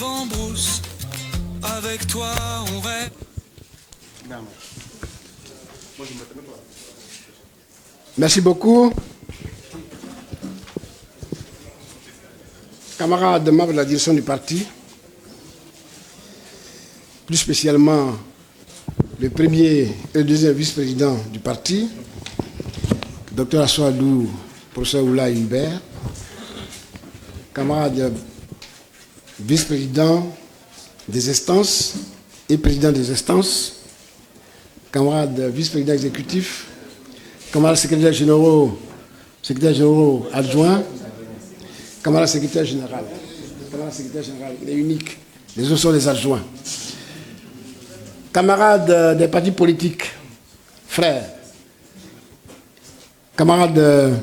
vent brousse. Avec toi, on rêve. Merci beaucoup. Camarades membres de la direction du parti, plus spécialement le premier et le deuxième vice-président du parti, Dr Assoadou, professeur Oula Hubert, camarades vice-président des instances et président des instances, camarades vice-président exécutif, camarades secrétaires généraux adjoints, camarades secrétaire général. Camarades secrétaire général, il est unique. Les autres sont les adjoints. Camarades des partis politiques, frères, camarades,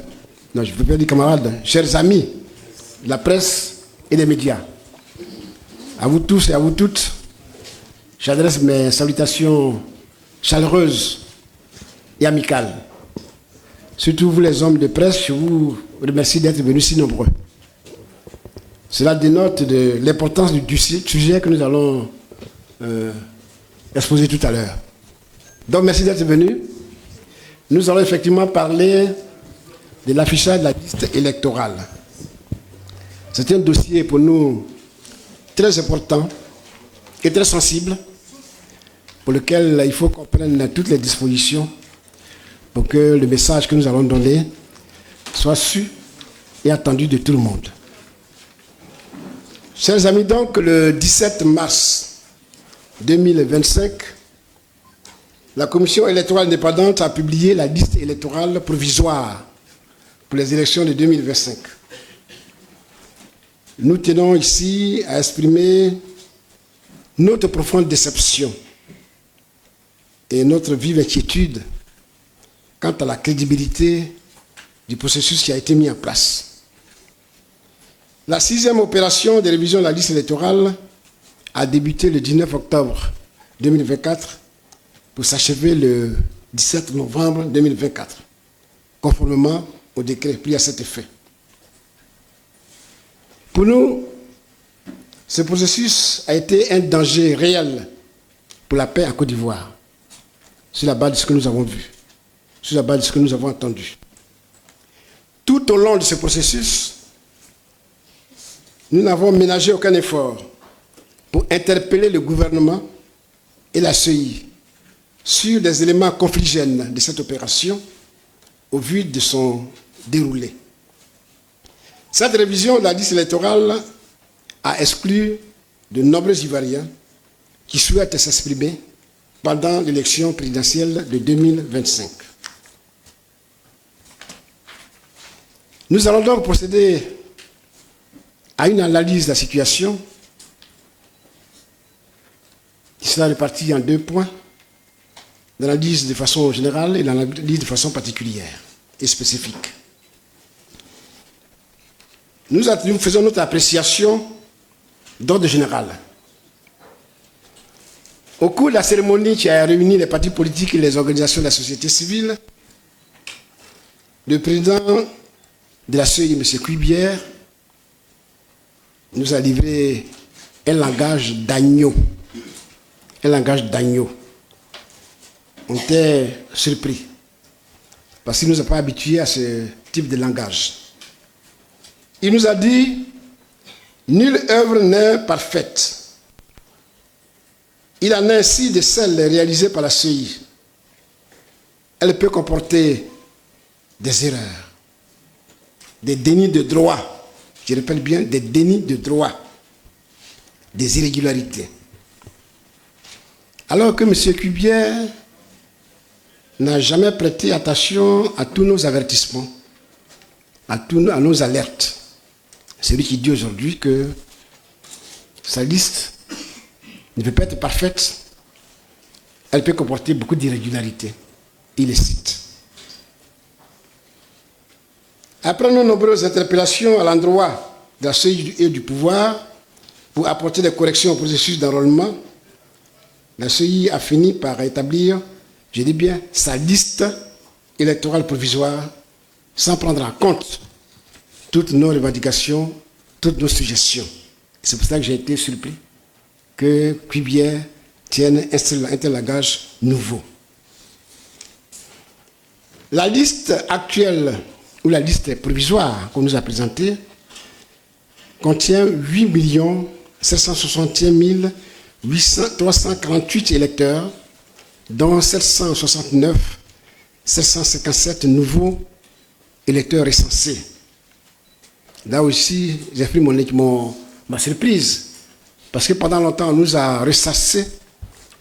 non je ne peux pas dire camarades, chers amis de la presse et des médias. À vous tous et à vous toutes, j'adresse mes salutations chaleureuses et amicales. Surtout vous les hommes de presse, je vous remercie d'être venus si nombreux. Cela dénote de l'importance du sujet que nous allons exposer tout à l'heure. Donc merci d'être venus. Nous allons effectivement parler de l'affichage de la liste électorale. C'est un dossier pour nous très important et très sensible, pour lequel il faut qu'on prenne toutes les dispositions pour que le message que nous allons donner soit su et attendu de tout le monde. Chers amis, donc le 17 mars 2025, la Commission électorale indépendante a publié la liste électorale provisoire pour les élections de 2025. Nous tenons ici à exprimer notre profonde déception et notre vive inquiétude quant à la crédibilité du processus qui a été mis en place. La 6e opération de révision de la liste électorale a débuté le 19 octobre 2024 pour s'achever le 17 novembre 2024, conformément au décret pris à cet effet. Pour nous, ce processus a été un danger réel pour la paix en Côte d'Ivoire, sur la base de ce que nous avons vu, sur la base de ce que nous avons entendu. Tout au long de ce processus, nous n'avons ménagé aucun effort pour interpeller le gouvernement et la CEI sur des éléments confligènes de cette opération au vu de son déroulé. Cette révision de la liste électorale a exclu de nombreux Ivoiriens qui souhaitent s'exprimer pendant l'élection présidentielle de 2025. Nous allons donc procéder à une analyse de la situation qui sera répartie en 2 points, l'analyse de façon générale et l'analyse de façon particulière et spécifique. Nous faisons notre appréciation d'ordre général. Au cours de la cérémonie qui a réuni les partis politiques et les organisations de la société civile, le président de la CEI, M. Cuibière, nous a livré un langage d'agneau. Un langage d'agneau. On était surpris, parce qu'il ne nous a pas habitués à ce type de langage. Il nous a dit, nulle œuvre n'est parfaite. Il en est ainsi de celles réalisées par la CEI. Elle peut comporter des erreurs, des dénis de droit. Je répète bien, des dénis de droit, des irrégularités. Alors que M. Cubière n'a jamais prêté attention à tous nos avertissements, à nos alertes. C'est lui qui dit aujourd'hui que sa liste ne peut pas être parfaite, elle peut comporter beaucoup d'irrégularités. Il les cite. Après nos nombreuses interpellations à l'endroit de la CEI et du pouvoir pour apporter des corrections au processus d'enrôlement, la CEI a fini par établir, je dis bien, sa liste électorale provisoire sans prendre en compte toutes nos revendications, toutes nos suggestions. C'est pour ça que j'ai été surpris que Cubière tienne un tel langage nouveau. La liste actuelle, ou la liste provisoire qu'on nous a présentée, contient 8 761 348 électeurs, dont 769 757 nouveaux électeurs recensés. Là aussi, j'ai pris ma surprise, parce que pendant longtemps, on nous a ressassé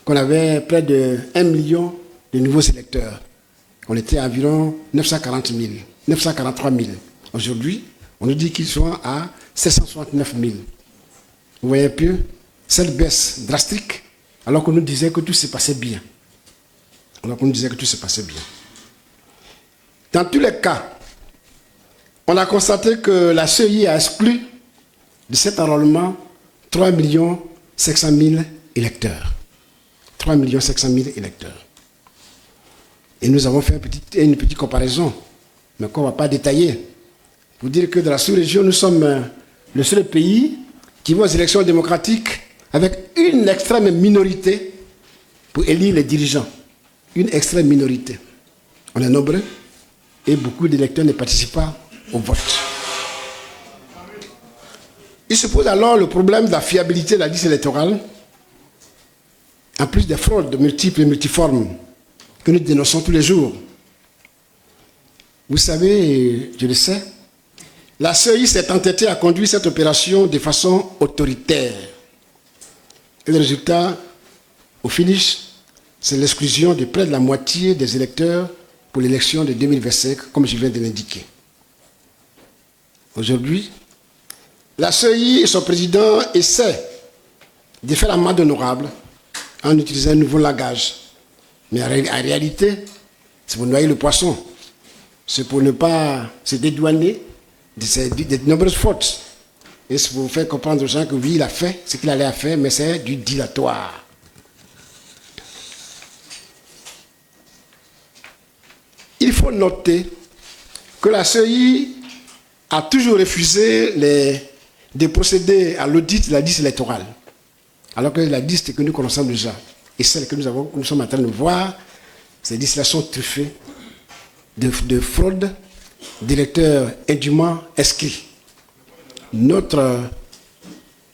qu'on avait près de 1 million de nouveaux électeurs. On était à environ 940 000, 943 000. Aujourd'hui, on nous dit qu'ils sont à 769 000. Vous voyez un peu cette baisse drastique, alors qu'on nous disait que tout se passait bien. Dans tous les cas, on a constaté que la CEI a exclu de cet enrôlement 3 500 000 électeurs. 3 500 000 électeurs. Et nous avons fait une petite comparaison, mais qu'on ne va pas détailler, pour dire que dans la sous-région, nous sommes le seul pays qui va aux élections démocratiques avec une extrême minorité pour élire les dirigeants. Une extrême minorité. On est nombreux et beaucoup d'électeurs ne participent pas au vote. Il se pose alors le problème de la fiabilité de la liste électorale, en plus des fraudes multiples et multiformes que nous dénonçons tous les jours. Vous savez, je le sais, la CEI s'est entêtée à conduire cette opération de façon autoritaire. Et le résultat, au finish, c'est l'exclusion de près de la moitié des électeurs pour l'élection de 2025, comme je viens de l'indiquer. Aujourd'hui, la CEI et son président essaient de faire amende honorable en utilisant un nouveau langage. Mais en réalité, c'est pour noyer le poisson. C'est pour ne pas se dédouaner de nombreuses fautes. Et c'est pour faire comprendre aux gens que oui, il a fait ce qu'il allait faire, mais c'est du dilatoire. Il faut noter que la CEI a toujours refusé de procéder à l'audit de la liste électorale. Alors que la liste que nous connaissons déjà, et celle que nous sommes en train de voir, ces listes-là sont truffées de fraude d'électeurs indûment inscrits. Notre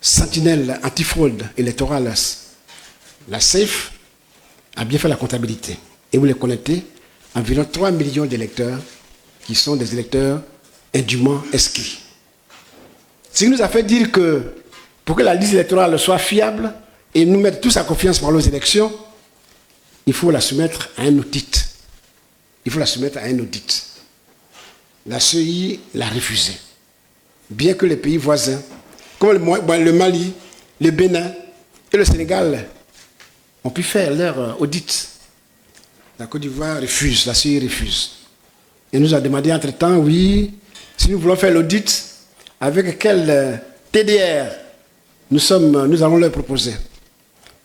sentinelle antifraude électorale, la SAFE, a bien fait la comptabilité. Et vous les connaissez, environ 3 millions d'électeurs qui sont des électeurs indûment inscrits. Ce qui nous a fait dire que pour que la liste électorale soit fiable et nous mettre tous à confiance pour les élections, il faut la soumettre à un audit. La CEI l'a refusé. Bien que les pays voisins, comme le Mali, le Bénin et le Sénégal, ont pu faire leur audit, la Côte d'Ivoire refuse, la CEI refuse. Et nous a demandé entre-temps, oui, si nous voulons faire l'audit, avec quel TDR nous allons leur proposer.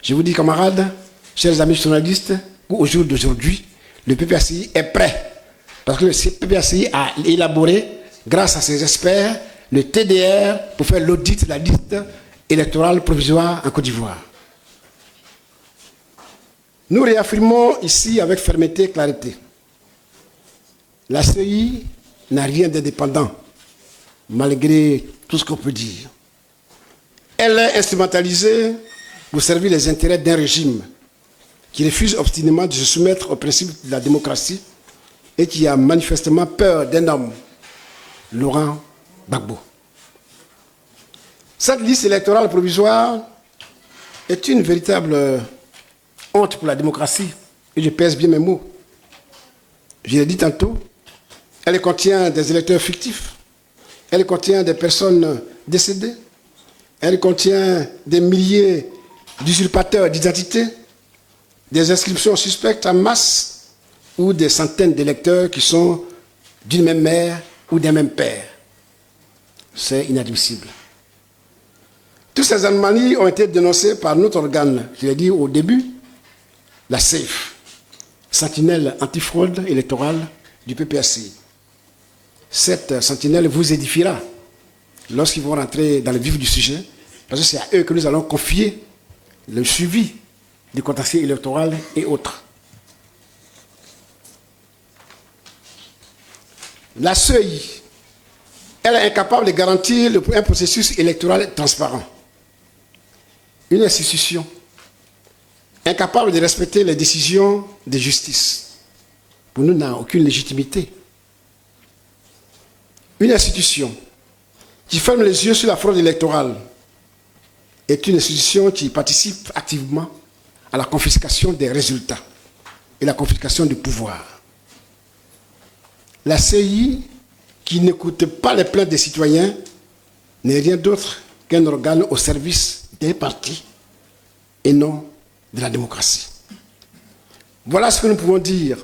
Je vous dis, camarades, chers amis journalistes, au jour d'aujourd'hui, le PPACI est prêt. Parce que le PPACI a élaboré, grâce à ses experts, le TDR pour faire l'audit de la liste électorale provisoire en Côte d'Ivoire. Nous réaffirmons ici avec fermeté et clarté. La CEI n'a rien d'indépendant, malgré tout ce qu'on peut dire. Elle est instrumentalisée pour servir les intérêts d'un régime qui refuse obstinément de se soumettre aux principes de la démocratie et qui a manifestement peur d'un homme, Laurent Gbagbo. Cette liste électorale provisoire est une véritable honte pour la démocratie, et je pèse bien mes mots. Je l'ai dit tantôt, elle contient des électeurs fictifs, elle contient des personnes décédées, elle contient des milliers d'usurpateurs d'identité, des inscriptions suspectes en masse ou des centaines d'électeurs qui sont d'une même mère ou d'un même père. C'est inadmissible. Toutes ces anomalies ont été dénoncées par notre organe, je l'ai dit au début, la SAFE, sentinelle antifraude électorale du PPACI. Cette sentinelle vous édifiera lorsqu'ils vont rentrer dans le vif du sujet Parce que c'est à eux que nous allons confier le suivi du contentieux électoral et autres. La CEI, elle est incapable de garantir un processus électoral transparent. Une institution incapable de respecter les décisions de justice, pour nous, n'a aucune légitimité. Une institution qui ferme les yeux sur la fraude électorale est une institution qui participe activement à la confiscation des résultats et la confiscation du pouvoir. La CEI, qui n'écoute pas les plaintes des citoyens, n'est rien d'autre qu'un organe au service des partis et non de la démocratie. Voilà ce que nous pouvons dire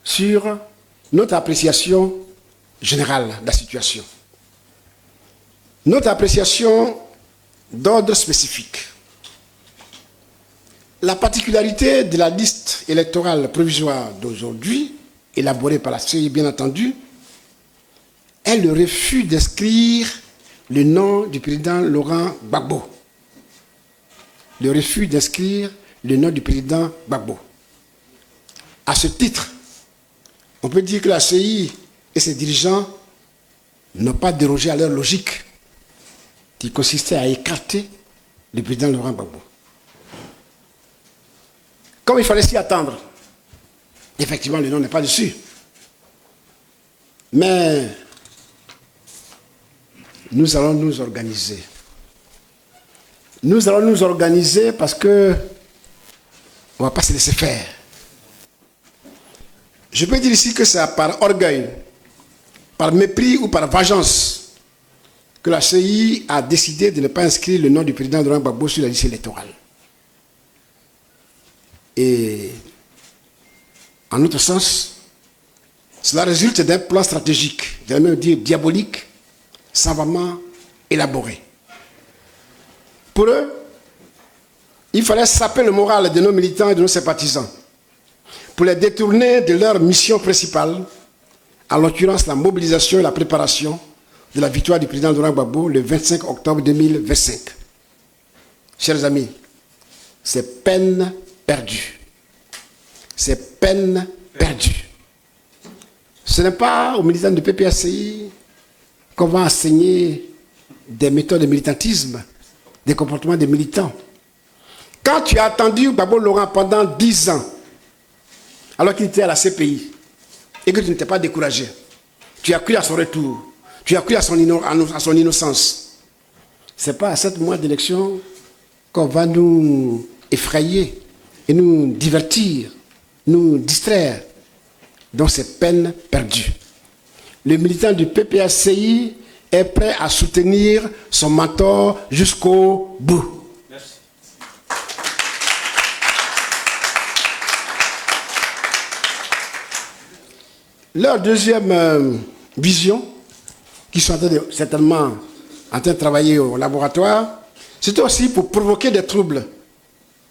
sur notre appréciation générale de la situation. Notre appréciation d'ordre spécifique. La particularité de la liste électorale provisoire d'aujourd'hui, élaborée par la CEI bien entendu, est le refus d'inscrire le nom du président Laurent Gbagbo. Le refus d'inscrire le nom du président Gbagbo. À ce titre, on peut dire que la CEI et ses dirigeants n'ont pas dérogé à leur logique qui consistait à écarter le président Laurent Gbagbo. Comme il fallait s'y attendre, effectivement, le nom n'est pas dessus. Mais nous allons nous organiser. Nous allons nous organiser parce que on ne va pas se laisser faire. Je peux dire ici que c'est par orgueil, par mépris ou par vengeance que la CEI a décidé de ne pas inscrire le nom du président Laurent Gbagbo sur la liste électorale. Et en notre sens, cela résulte d'un plan stratégique, j'allais même dire diabolique, savamment élaboré. Pour eux, il fallait saper le moral de nos militants et de nos sympathisants pour les détourner de leur mission principale, en l'occurrence la mobilisation et la préparation de la victoire du président Laurent Gbagbo le 25 octobre 2025. Chers amis, c'est peine perdue. C'est peine perdue. Ce n'est pas aux militants du PPACI qu'on va enseigner des méthodes de militantisme, des comportements des militants. Quand tu as attendu Gbagbo Laurent pendant 10 ans, alors qu'il était à la CPI, et que tu ne t'es pas découragé, tu as cru à son retour, tu as cru à son innocence. Ce n'est pas à 7 mois d'élection qu'on va nous effrayer et nous divertir, nous distraire. Donc c'est peine perdue. Le militant du PPACI est prêt à soutenir son mentor jusqu'au bout. Merci. Leur deuxième vision, qui sont certainement en train de travailler au laboratoire, c'était aussi pour provoquer des troubles,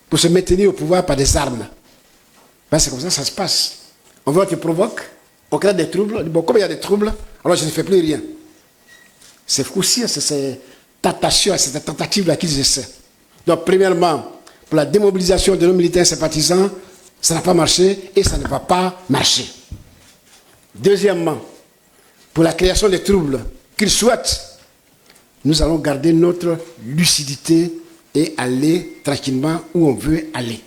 pour se maintenir au pouvoir par des armes. Ben, c'est comme ça que ça se passe. On veut te provoque, on crée des troubles. Bon, comme il y a des troubles, alors je ne fais plus rien. C'est aussi cette tentation, cette tentative-là qu'ils essaient. Donc, premièrement, pour la démobilisation de nos militaires sympathisants, ça n'a pas marché et ça ne va pas marcher. Deuxièmement, pour la création des troubles qu'ils souhaitent, nous allons garder notre lucidité et aller tranquillement où on veut aller.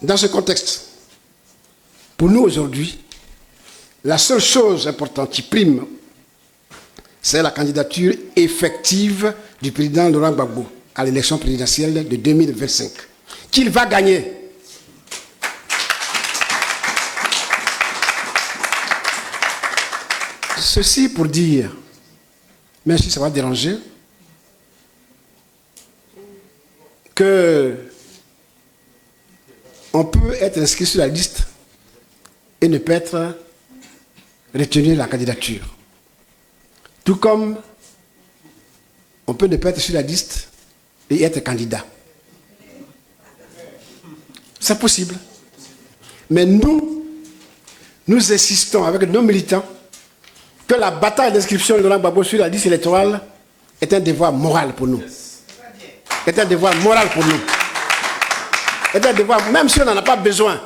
Dans ce contexte, pour nous aujourd'hui, la seule chose importante qui prime, c'est la candidature effective du président Laurent Gbagbo à l'élection présidentielle de 2025, qu'il va gagner. Ceci pour dire, même si ça va déranger, que on peut être inscrit sur la liste et ne pas être retenu la candidature. Tout comme on peut ne pas être sur la liste et être candidat. C'est possible. Mais nous insistons avec nos militants que la bataille d'inscription de Laurent Gbagbo sur la liste électorale est un devoir moral pour nous. Est un devoir moral pour nous. Est un devoir, même si on n'en a pas besoin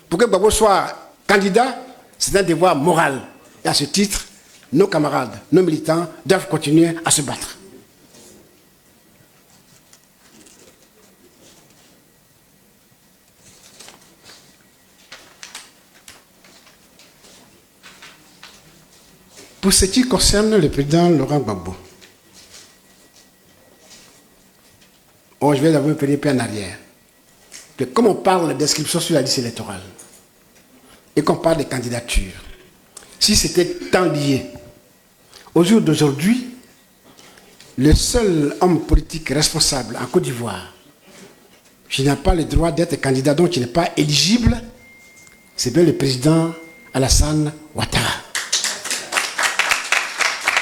pour que Gbagbo soit candidat, c'est un devoir moral. Et à ce titre, nos camarades, nos militants doivent continuer à se battre. Pour ce qui concerne le président Laurent Gbagbo, je vais d'abord un peu en arrière. Que comme on parle d'inscription sur la liste électorale et qu'on parle de candidature, si c'était tant lié, au jour d'aujourd'hui, le seul homme politique responsable en Côte d'Ivoire qui n'a pas le droit d'être candidat, donc qui n'est pas éligible, c'est bien le président Alassane Ouattara.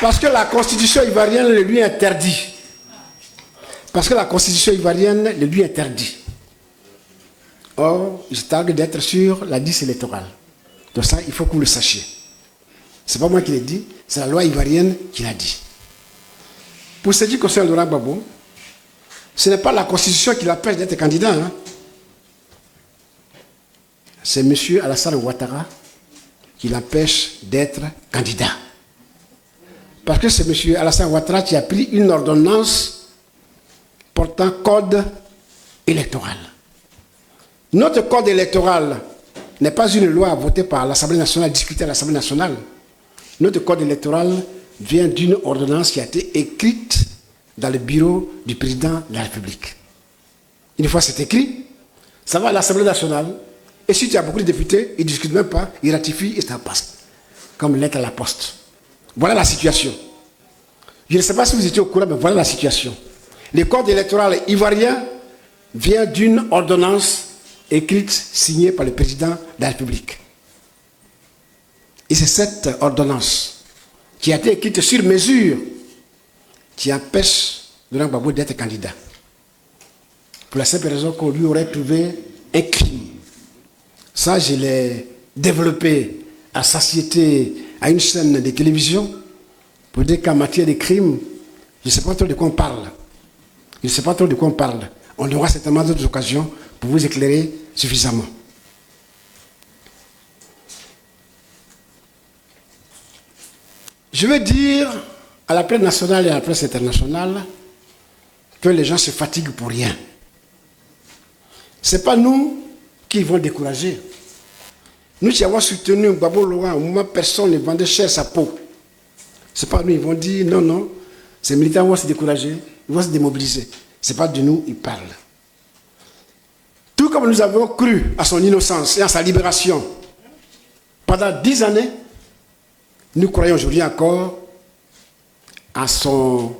Parce que la constitution ivoirienne le lui interdit. Parce que la constitution ivoirienne le lui interdit. Or, il targue d'être sur la liste électorale. Donc ça, il faut que vous le sachiez. Ce n'est pas moi qui l'ai dit, c'est la loi ivoirienne qui l'a dit. Pour ce qui concerne Laurent Gbagbo, ce n'est pas la constitution qui l'empêche d'être candidat. Hein. C'est M. Alassane Ouattara qui l'empêche d'être candidat. Parce que c'est M. Alassane Ouattara qui a pris une ordonnance portant code électoral. Notre code électoral n'est pas une loi votée par l'Assemblée nationale, discutée à l'Assemblée nationale. Notre code électoral vient d'une ordonnance qui a été écrite dans le bureau du président de la République. Une fois c'est écrit, ça va à l'Assemblée nationale, et si tu as beaucoup de députés, ils ne discutent même pas, ils ratifient et ça passe. Comme lettre à la poste. Voilà la situation. Je ne sais pas si vous étiez au courant, mais voilà la situation. Le code électoral ivoirien vient d'une ordonnance écrite, signée par le président de la République. Et c'est cette ordonnance qui a été écrite sur mesure qui empêche Laurent Gbagbo d'être candidat. Pour la simple raison qu'on lui aurait trouvé un crime. Ça, je l'ai développé à satiété à une chaîne de télévision pour dire qu'en matière de crimes, je ne sais pas trop de quoi on parle. Je ne sais pas trop de quoi on parle. On aura certainement d'autres occasions pour vous éclairer suffisamment. Je veux dire à la presse nationale et à la presse internationale que les gens se fatiguent pour rien. Ce n'est pas nous qui vont décourager. Nous qui avons soutenu Gbagbo Laurent, au moment où personne ne vendait cher sa peau. Ce n'est pas nous, ils vont dire non, non, ces militants vont se décourager, ils vont se démobiliser. Ce n'est pas de nous, ils parlent. Tout comme nous avons cru à son innocence et à sa libération pendant 10 années, nous croyons aujourd'hui encore à sa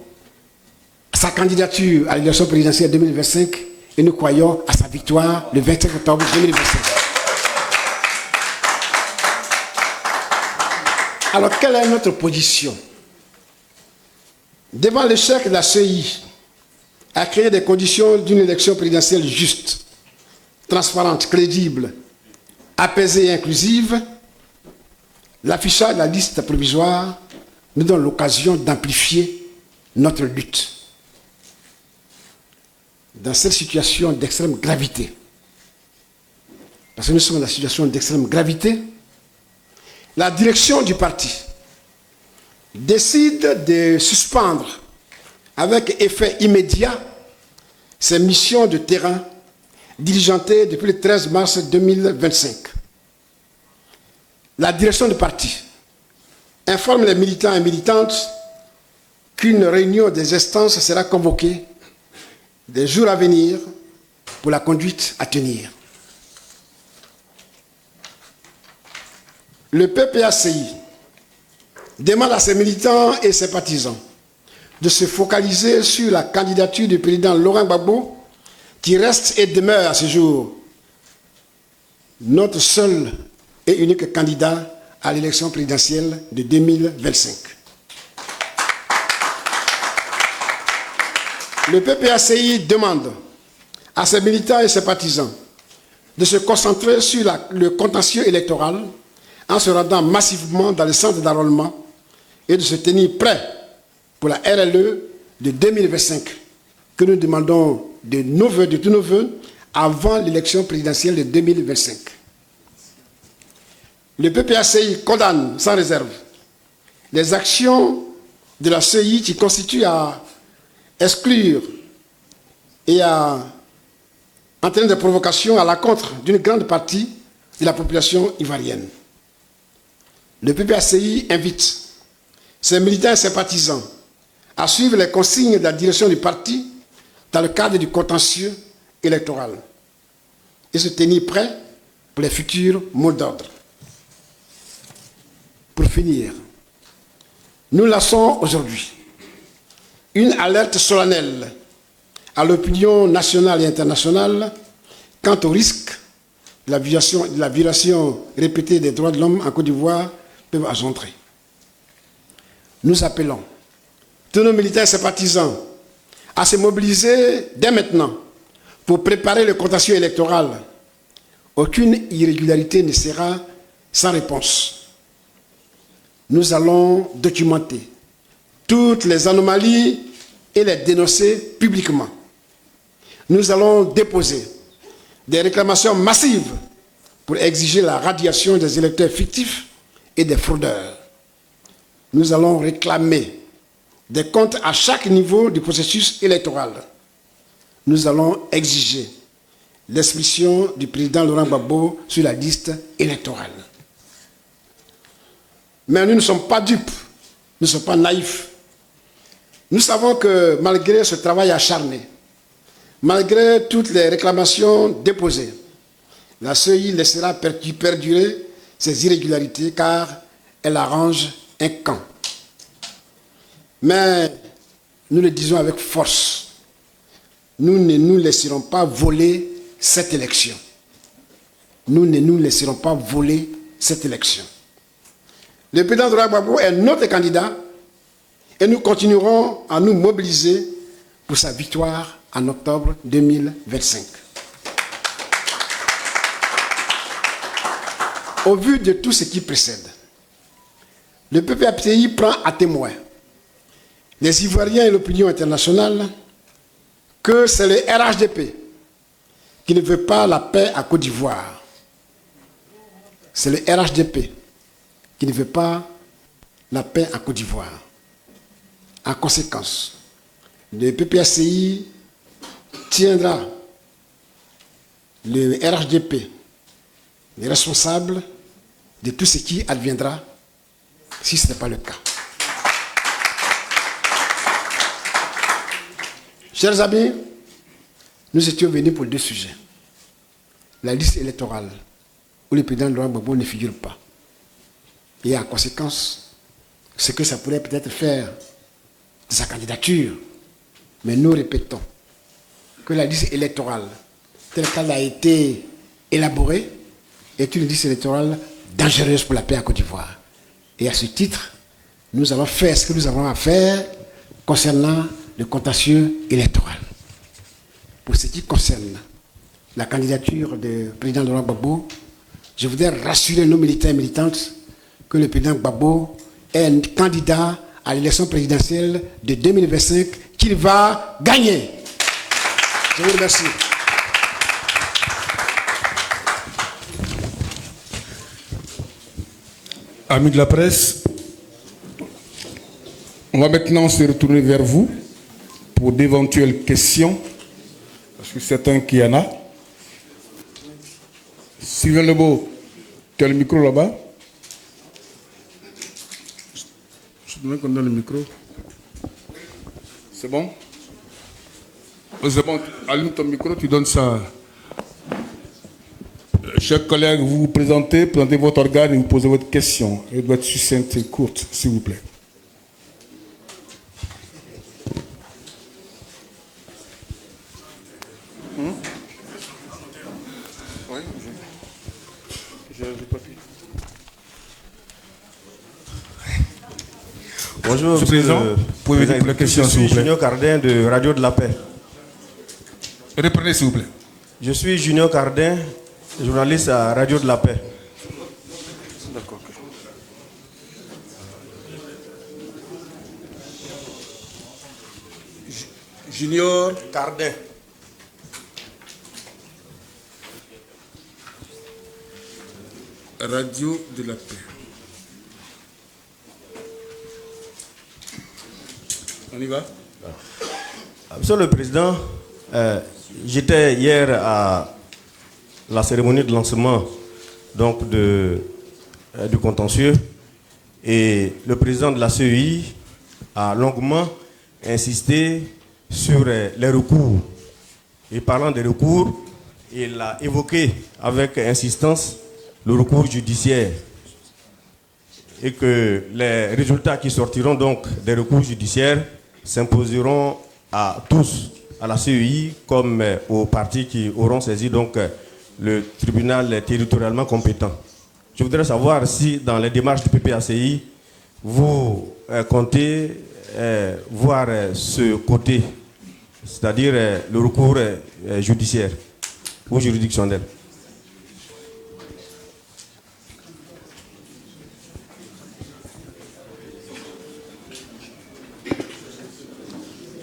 candidature à l'élection présidentielle 2025 et nous croyons à sa victoire le 25 octobre 2025. Alors, quelle est notre position? Devant l'échec de la CEI à créer des conditions d'une élection présidentielle juste, transparente, crédible, apaisée et inclusive, l'affichage de la liste provisoire nous donne l'occasion d'amplifier notre lutte. Dans cette situation d'extrême gravité, parce que nous sommes dans une situation d'extrême gravité, la direction du parti décide de suspendre avec effet immédiat ses missions de terrain diligentées depuis le 13 mars 2025. La direction du parti informe les militants et militantes qu'une réunion des instances sera convoquée des jours à venir pour la conduite à tenir. Le PPACI demande à ses militants et ses partisans de se focaliser sur la candidature du président Laurent Gbagbo, qui reste et demeure à ce jour notre seul et unique candidat à l'élection présidentielle de 2025. Le PPACI demande à ses militants et ses partisans de se concentrer sur le contentieux électoral en se rendant massivement dans les centres d'enrôlement et de se tenir prêt pour la RLE de 2025 que nous demandons de tous nos voeux avant l'élection présidentielle de 2025. Le PPACI condamne sans réserve les actions de la CEI qui constituent à exclure et à entraîner des provocations à l'encontre d'une grande partie de la population ivoirienne. Le PPACI invite ses militants et ses partisans à suivre les consignes de la direction du parti dans le cadre du contentieux électoral et se tenir prêt pour les futurs mots d'ordre. Pour finir, nous lançons aujourd'hui une alerte solennelle à l'opinion nationale et internationale quant au risque de la violation répétée des droits de l'homme en Côte d'Ivoire peuvent engendrer. Nous appelons tous nos militaires et ses partisans à se mobiliser dès maintenant pour préparer le contentieux électoral. Aucune irrégularité ne sera sans réponse. Nous allons documenter toutes les anomalies et les dénoncer publiquement. Nous allons déposer des réclamations massives pour exiger la radiation des électeurs fictifs et des fraudeurs. Nous allons réclamer des comptes à chaque niveau du processus électoral. Nous allons exiger l'expulsion du président Laurent Gbagbo sur la liste électorale. Mais nous ne sommes pas dupes, nous ne sommes pas naïfs. Nous savons que malgré ce travail acharné, malgré toutes les réclamations déposées, la CEI laissera perdurer ces irrégularités car elle arrange un camp. Mais nous le disons avec force, nous ne nous laisserons pas voler cette élection. Nous ne nous laisserons pas voler cette élection. Le président Laurent Gbagbo est notre candidat et nous continuerons à nous mobiliser pour sa victoire en octobre 2025. Au vu de tout ce qui précède, le PPACI prend à témoin les Ivoiriens et l'opinion internationale que c'est le RHDP qui ne veut pas la paix à Côte d'Ivoire. C'est le RHDP qui ne veut pas la paix à Côte d'Ivoire. En conséquence, le PPACI tiendra le RHDP les responsables de tout ce qui adviendra si ce n'est pas le cas. Chers amis, nous étions venus pour deux sujets. La liste électorale, où le président Laurent Gbagbo ne figure pas. Et en conséquence, ce que ça pourrait peut-être faire de sa candidature. Mais nous répétons que la liste électorale, telle qu'elle a été élaborée, est une liste électorale dangereuse pour la paix en Côte d'Ivoire. Et à ce titre, nous allons faire ce que nous avons à faire concernant le contentieux électoral. Pour ce qui concerne la candidature du président Laurent Gbagbo, je voudrais rassurer nos militants et militantes que le président Gbagbo est un candidat à l'élection présidentielle de 2025 qu'il va gagner. Je vous remercie. Amis de la presse, on va maintenant se retourner vers vous pour d'éventuelles questions, parce que c'est un qui en a. Sylvain Lebeau, tu as le micro là-bas? Je te demande qu'on donne le micro. C'est bon? C'est bon, allume ton micro, tu donnes ça. Chers collègues, vous vous présentez votre organe et vous posez votre question. Elle doit être succincte et courte, s'il vous plaît. Bonjour, Monsieur le Président. Pouvez-vous dire la question, s'il vous plaît? Junior Cardin de Radio de la Paix. Reprenez, s'il vous plaît. Je suis Junior Cardin, journaliste à Radio de la Paix. D'accord. Junior Cardin. Radio de la paix. On y va? Monsieur le Président, j'étais hier à la cérémonie de lancement donc du contentieux et le président de la CEI a longuement insisté sur les recours. Et parlant des recours, il a évoqué avec insistance le recours judiciaire et que les résultats qui sortiront donc des recours judiciaires s'imposeront à tous, à la CEI comme aux partis qui auront saisi donc le tribunal territorialement compétent. Je voudrais savoir si dans les démarches du PPACI, vous comptez voir ce côté, c'est-à-dire le recours judiciaire ou juridictionnel.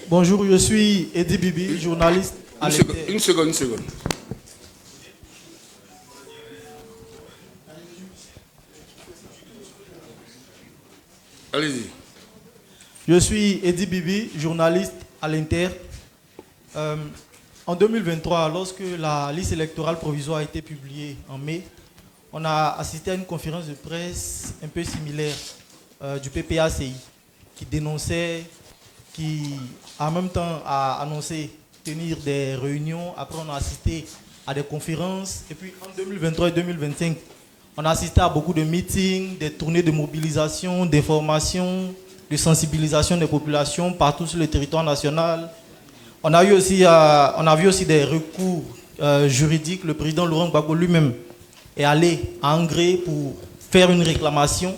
Bonjour, je suis Edi Bibi, journaliste à l'Inter. Une seconde. Allez-y. Je suis Edi Bibi, journaliste à l'Inter. En 2023, lorsque la liste électorale provisoire a été publiée en mai, on a assisté à une conférence de presse un peu similaire du PPACI qui dénonçait, qui en même temps a annoncé tenir des réunions. Après, on a assisté à des conférences. Et puis en 2023 et 2025, on a assisté à beaucoup de meetings, des tournées de mobilisation, d'information, de sensibilisation des populations partout sur le territoire national. On a vu aussi des recours juridiques. Le président Laurent Gbagbo lui-même est allé à Angré pour faire une réclamation.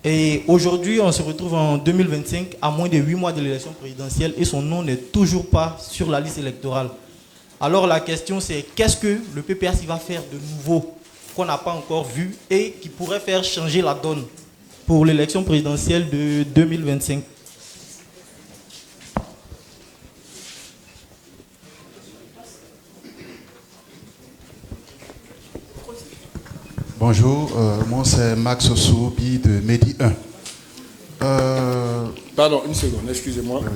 Et aujourd'hui, on se retrouve en 2025, à moins de 8 mois de l'élection présidentielle, et son nom n'est toujours pas sur la liste électorale. Alors la question c'est, qu'est-ce que le PPACI va faire de nouveau, qu'on n'a pas encore vu, et qui pourrait faire changer la donne pour l'élection présidentielle de 2025? Bonjour, moi c'est Max Soubi de Medi 1. Pardon, une seconde, excusez-moi. Oui.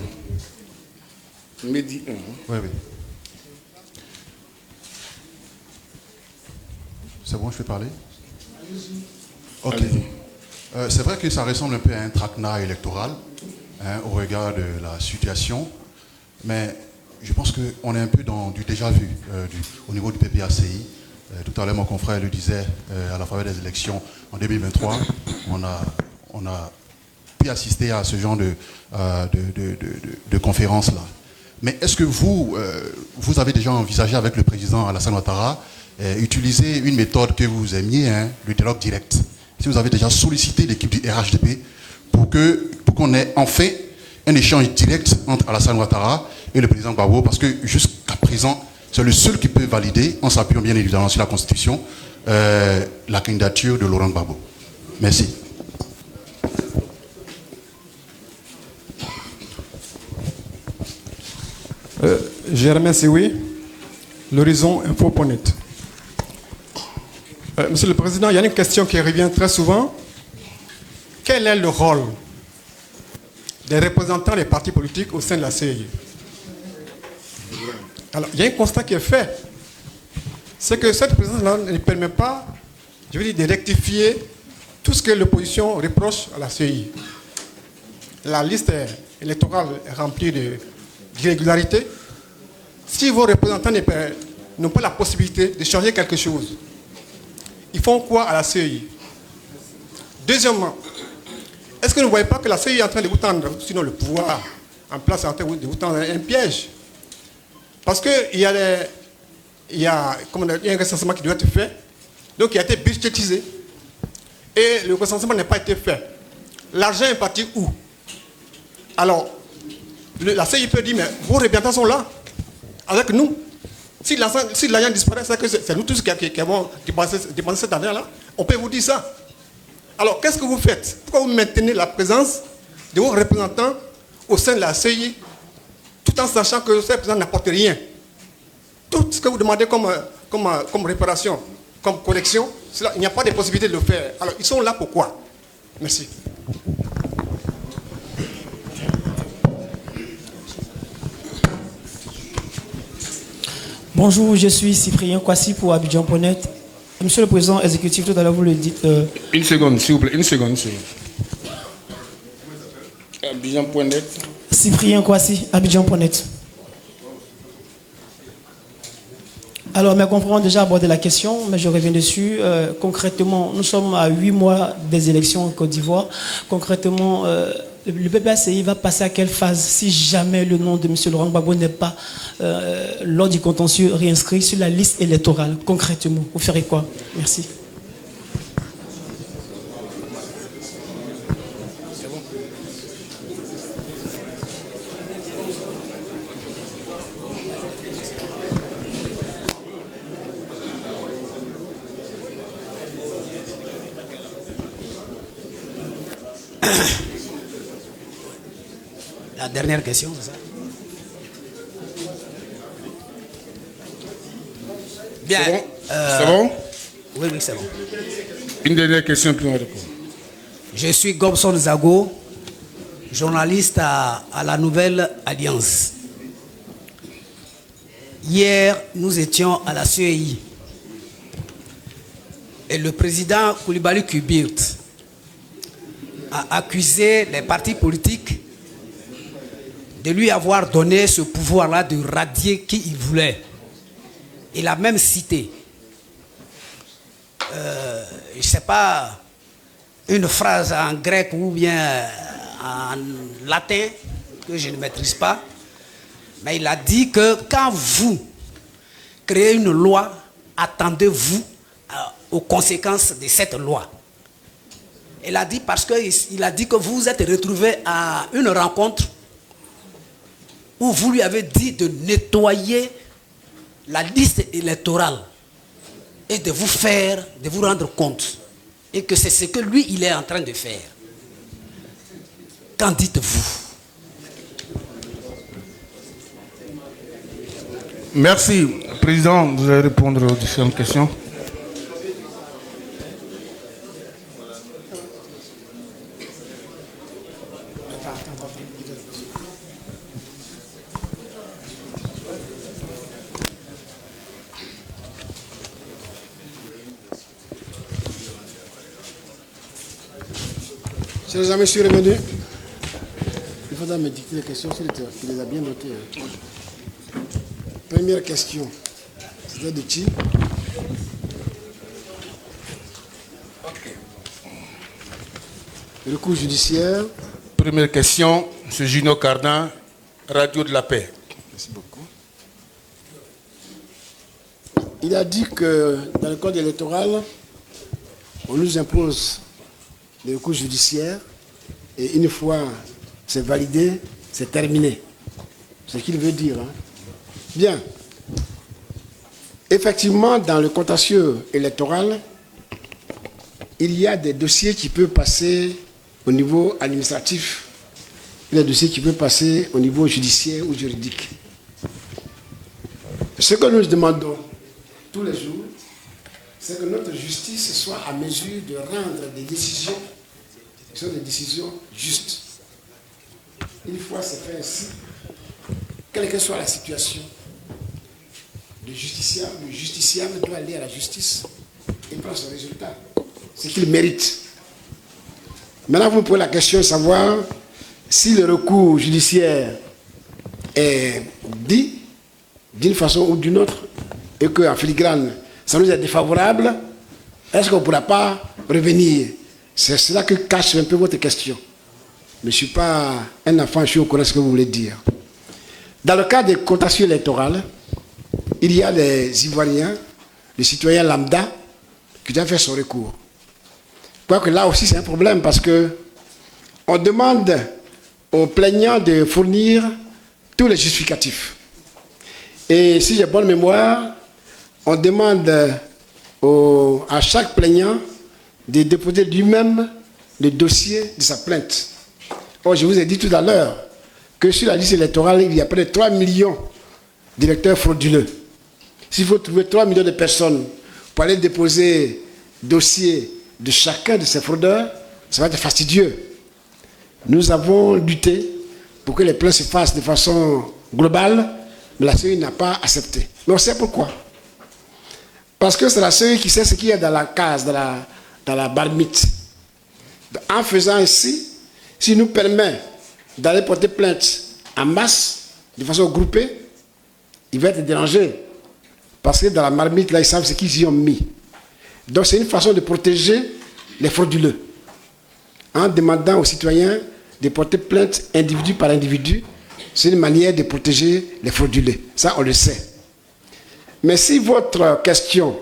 Medi 1. Oui. C'est bon, je peux parler? Ok. C'est vrai que ça ressemble un peu à un traquenard électoral au regard de la situation, mais je pense qu'on est un peu dans du déjà-vu au niveau du PPACI. Tout à l'heure, mon confrère le disait, à la faveur des élections en 2023, on a pu assister à ce genre de conférence-là. Mais est-ce que vous avez déjà envisagé avec le président Alassane Ouattara utiliser une méthode que vous aimiez, le dialogue direct? Si vous avez déjà sollicité l'équipe du RHDP pour qu'on ait enfin un échange direct entre Alassane Ouattara et le président Gbagbo, parce que jusqu'à présent, c'est le seul qui peut valider, en s'appuyant bien évidemment sur la Constitution, la candidature de Laurent Gbagbo. Merci. Germain Sewi, l'horizon info.net. Monsieur le Président, il y a une question qui revient très souvent. Quel est le rôle des représentants des partis politiques au sein de la CEI? Alors, il y a un constat qui est fait. C'est que cette présence-là ne permet pas, je veux dire, de rectifier tout ce que l'opposition reproche à la CEI. La liste électorale est remplie d'irrégularités. Si vos représentants n'ont pas la possibilité de changer quelque chose, ils font quoi à la CEI? Deuxièmement, est-ce que vous ne voyez pas que la CEI est en train de vous tendre, sinon le pouvoir en place est en train de vous tendre un piège? Parce qu'il y a un recensement qui doit être fait, donc il a été budgétisé, et le recensement n'a pas été fait. L'argent est parti où? Alors, la CEI peut dire, mais vos représentants sont là, avec nous. Si l'argent disparaît, c'est que c'est nous tous qui avons dépensé cet argent-là. On peut vous dire ça. Alors, qu'est-ce que vous faites? Pourquoi vous maintenez la présence de vos représentants au sein de la CEI tout tout en sachant que ces présidents n'apportent rien. Tout ce que vous demandez comme réparation, comme correction, il n'y a pas de possibilité de le faire. Alors, ils sont là pourquoi? Merci. Bonjour, je suis Cyprien Kwasi pour Abidjan.net. Monsieur le Président exécutif, tout à l'heure vous le dites. Une seconde, s'il vous plaît, une seconde. Abidjan.net. Cyprien Kwasi, Abidjan.net. Alors, mes confrères ont déjà abordé la question, mais je reviens dessus. Concrètement, nous sommes à 8 mois des élections en Côte d'Ivoire. Concrètement, le PPACI va passer à quelle phase si jamais le nom de M. Laurent Gbagbo n'est pas, lors du contentieux, réinscrit sur la liste électorale? Concrètement, vous ferez quoi? Merci. La dernière question, c'est ça? Bien. C'est bon? C'est bon? Oui, c'est bon. Une dernière question, puis on répond. Je suis Gobson Zago, journaliste à la Nouvelle Alliance. Hier, nous étions à la CEI. Et le président Koulibaly Kubirt a accusé les partis politiques de lui avoir donné ce pouvoir-là de radier qui il voulait. Il a même cité, je ne sais pas, une phrase en grec ou bien en latin que je ne maîtrise pas, mais il a dit que quand vous créez une loi, attendez-vous aux conséquences de cette loi. Il a dit parce qu'il a dit que vous vous êtes retrouvés à une rencontre où vous lui avez dit de nettoyer la liste électorale et de vous rendre compte. Et que c'est ce que lui, il est en train de faire. Qu'en dites-vous? Merci. Président, vous allez répondre aux différentes questions. Chers amis, je suis revenu. Il faudra me dicter les questions, tu les as bien notées. Première question, c'était de qui? Recours judiciaire. Première question, M. Gino Cardin, Radio de la Paix. Merci beaucoup. Il a dit que dans le code électoral, on nous impose le recours judiciaire et une fois c'est validé, c'est terminé. C'est ce qu'il veut dire. Hein. Bien. Effectivement, dans le contentieux électoral, il y a des dossiers qui peuvent passer au niveau administratif, il y a des dossiers qui peuvent passer au niveau judiciaire ou juridique. Ce que nous demandons tous les jours, c'est que notre justice soit à mesure de rendre des décisions qui sont des décisions justes. Une fois c'est fait ainsi, quelle que soit la situation, le justiciable doit aller à la justice et prendre son résultat, ce qu'il mérite. Maintenant, vous me posez la question de savoir si le recours judiciaire est dit d'une façon ou d'une autre et qu'en filigrane, ça nous est défavorable, est-ce qu'on ne pourra pas revenir? C'est cela que cache un peu votre question. Mais je ne suis pas un enfant, je suis au courant de ce que vous voulez dire. Dans le cas des contentieux électoraux, il y a les Ivoiriens, les citoyens lambda, qui doivent faire son recours. Quoique là aussi c'est un problème parce que on demande aux plaignants de fournir tous les justificatifs. Et si j'ai bonne mémoire, on demande à chaque plaignant de déposer lui-même le dossier de sa plainte. Or, je vous ai dit tout à l'heure que sur la liste électorale, il y a près de 3 millions d'électeurs frauduleux. S'il faut trouver 3 millions de personnes pour aller déposer dossier de chacun de ces fraudeurs, ça va être fastidieux. Nous avons lutté pour que les plaintes se fassent de façon globale, mais la CEI n'a pas accepté. Mais on sait pourquoi. Parce que c'est la CEI qui sait ce qu'il y a dans la case, dans la marmite. En faisant ainsi, s'il nous permet d'aller porter plainte en masse, de façon groupée, il va être dérangé. Parce que dans la marmite, là, ils savent ce qu'ils y ont mis. Donc c'est une façon de protéger les frauduleux. En demandant aux citoyens de porter plainte individu par individu, c'est une manière de protéger les frauduleux. Ça, on le sait. Mais si votre question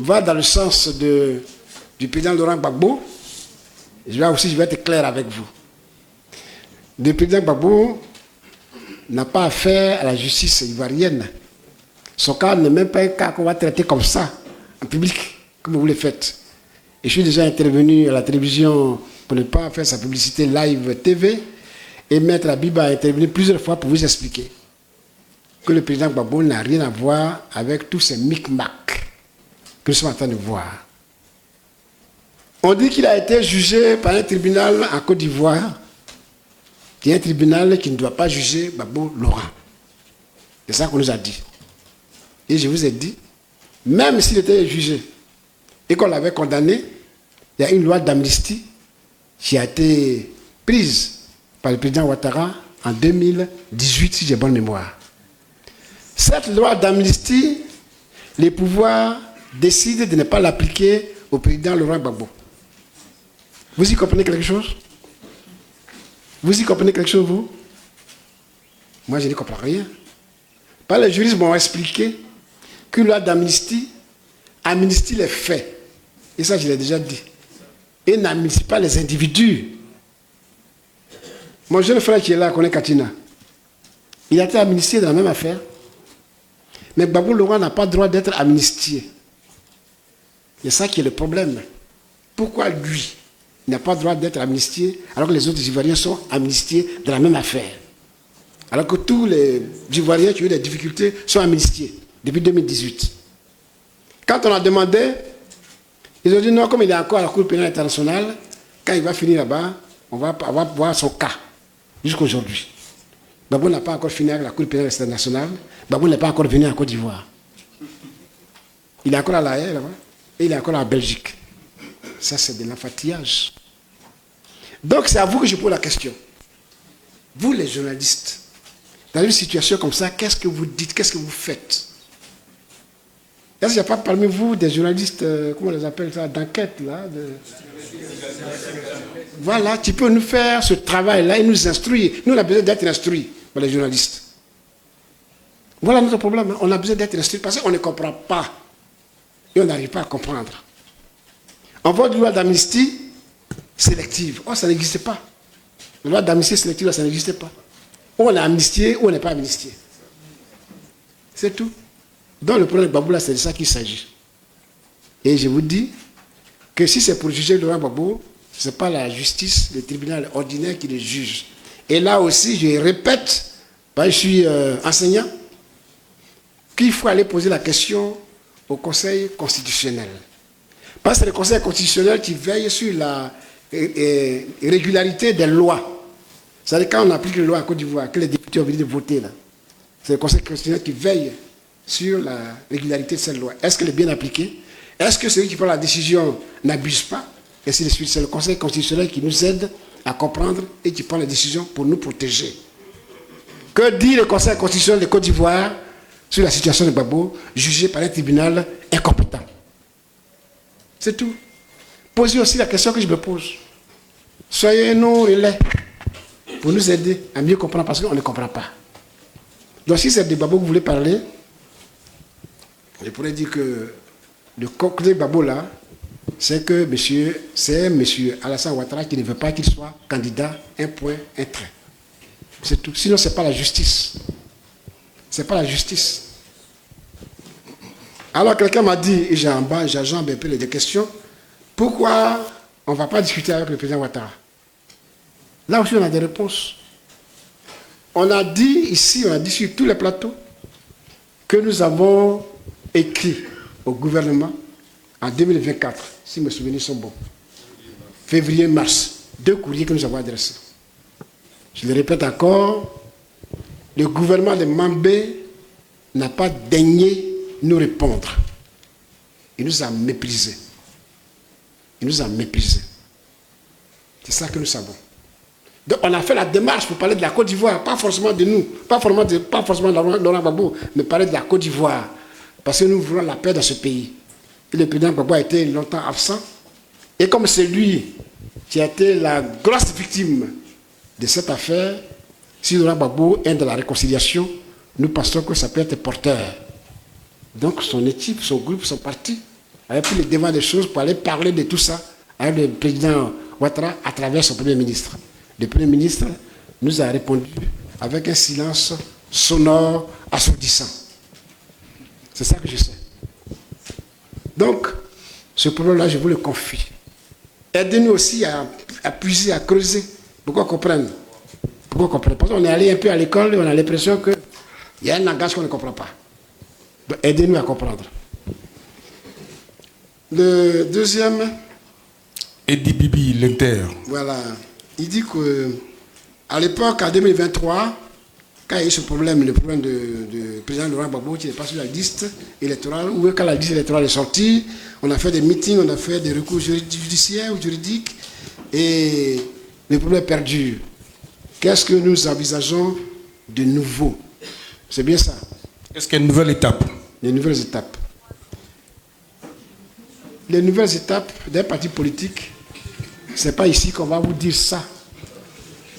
va dans le sens du président Laurent Gbagbo, je vais être clair avec vous. Le président Gbagbo n'a pas affaire à la justice ivoirienne. Son cas n'est même pas un cas qu'on va traiter comme ça, en public, comme vous le faites. Et je suis déjà intervenu à la télévision pour ne pas faire sa publicité live TV, et Maître Abiba a intervenu plusieurs fois pour vous expliquer que le président Gbagbo n'a rien à voir avec tous ces micmacs que nous sommes en train de voir. On dit qu'il a été jugé par un tribunal en Côte d'Ivoire, qui est un tribunal qui ne doit pas juger Gbagbo Laurent. C'est ça qu'on nous a dit. Et je vous ai dit, même s'il était jugé et qu'on l'avait condamné, il y a une loi d'amnistie qui a été prise par le président Ouattara en 2018, si j'ai bonne mémoire. Cette loi d'amnistie, les pouvoirs décident de ne pas l'appliquer au président Laurent Gbagbo. Vous y comprenez quelque chose? Vous y comprenez quelque chose, vous? Moi, je ne comprends rien. Par les juristes m'ont expliqué qu'une loi d'amnistie amnistie les faits. Et ça, je l'ai déjà dit. Et n'amnistie pas les individus. Mon jeune frère qui est là, connaît Katina. Il a été amnistié dans la même affaire. Mais Gbagbo Laurent n'a pas le droit d'être amnistié. C'est ça qui est le problème. Pourquoi lui n'a pas le droit d'être amnistié alors que les autres Ivoiriens sont amnistiés dans la même affaire? Alors que tous les Ivoiriens qui ont eu des difficultés sont amnistiés depuis 2018. Quand on a demandé, ils ont dit non, comme il est encore à la Cour pénale internationale, quand il va finir là-bas, on va voir son cas jusqu'à aujourd'hui. Gbagbo n'a pas encore fini avec la Cour pénale internationale. Gbagbo n'est pas encore venu en Côte d'Ivoire. Il est encore à La Haye là-bas et il est encore en Belgique. Ça, c'est de l'enfantillage. Donc, c'est à vous que je pose la question. Vous, les journalistes, dans une situation comme ça, qu'est-ce que vous dites? Qu'est-ce que vous faites? Est-ce qu'il n'y a pas parmi vous des journalistes, comment on les appelle ça, d'enquête, là Voilà, tu peux nous faire ce travail-là et nous instruire. Nous, on a besoin d'être instruits par les journalistes. Voilà notre problème. On a besoin d'être instruits parce qu'on ne comprend pas. Et on n'arrive pas à comprendre. On voit une loi d'amnistie sélective. Oh, ça n'existe pas. La loi d'amnistie sélective, ça n'existe pas. Ou on est amnistié ou on n'est pas amnistié. C'est tout. Dans le problème de Gbagbo, c'est de ça qu'il s'agit. Et je vous dis que si c'est pour juger Laurent Gbagbo, ce n'est pas la justice, le tribunal ordinaire qui le juge. Et là aussi, je répète, je suis enseignant, qu'il faut aller poser la question au Conseil constitutionnel. Parce que c'est le Conseil constitutionnel qui veille sur la régularité des lois. C'est-à-dire quand on applique les lois en Côte d'Ivoire, que les députés ont envie de voter, là, c'est le Conseil constitutionnel qui veille sur la régularité de cette loi. Est-ce qu'elle est bien appliquée? Est-ce que celui qui prend la décision n'abuse pas? Et ainsi de suite. C'est le Conseil constitutionnel qui nous aide à comprendre et qui prend les décisions pour nous protéger. Que dit le Conseil constitutionnel de Côte d'Ivoire sur la situation de Gbagbo, jugé par un tribunal incompétent? C'est tout. Posez aussi la question que je me pose. Soyez nos relais pour nous aider à mieux comprendre parce qu'on ne comprend pas. Donc si c'est de Gbagbo que vous voulez parler, je pourrais dire que le côté Gbagbo là, c'est que c'est monsieur Alassane Ouattara qui ne veut pas qu'il soit candidat, un point, un trait. C'est tout. Sinon, ce n'est pas la justice. Ce n'est pas la justice. Alors quelqu'un m'a dit, et j'ajambe un peu les questions, pourquoi on ne va pas discuter avec le président Ouattara? Là aussi, on a des réponses. On a dit ici, on a dit sur tous les plateaux, que nous avons écrit au gouvernement en 2024, si mes souvenirs sont bons, février-mars, 2 courriers que nous avons adressés. Je le répète encore, le gouvernement de Mambé n'a pas daigné nous répondre. Il nous a méprisés. Il nous a méprisés. C'est ça que nous savons. Donc on a fait la démarche pour parler de la Côte d'Ivoire, pas forcément de nous, pas forcément de Laurent Gbagbo, mais parler de la Côte d'Ivoire. Parce que nous voulons la paix dans ce pays. Et le président Gbagbo a été longtemps absent. Et comme c'est lui qui a été la grosse victime de cette affaire, si Laurent Gbagbo est dans la réconciliation, nous pensons que ça peut être porteur. Donc son équipe, son groupe, son parti avait pris le devant des choses pour aller parler de tout ça avec le président Ouattara à travers son premier ministre. Le premier ministre nous a répondu avec un silence sonore, assourdissant. C'est ça que je sais. Donc, ce problème-là, je vous le confie. Aidez-nous aussi à puiser, à creuser, pour qu'on comprenne. Parce qu'on est allé un peu à l'école et on a l'impression qu'il y a un langage qu'on ne comprend pas. Donc, aidez-nous à comprendre. Le deuxième... Edi Bibi, l'Inter. Voilà. Il dit qu'à l'époque, en 2023, quand il y a eu ce problème, le problème du président Laurent Gbagbo qui n'est pas sur la liste électorale, ou quand la liste électorale est sortie, on a fait des meetings, on a fait des recours judiciaires ou juridiques, et le problème perdure. Qu'est-ce que nous envisageons de nouveau? C'est bien ça. Est-ce qu'il y a une nouvelle étape? Les nouvelles étapes. Les nouvelles étapes d'un parti politique, ce n'est pas ici qu'on va vous dire ça.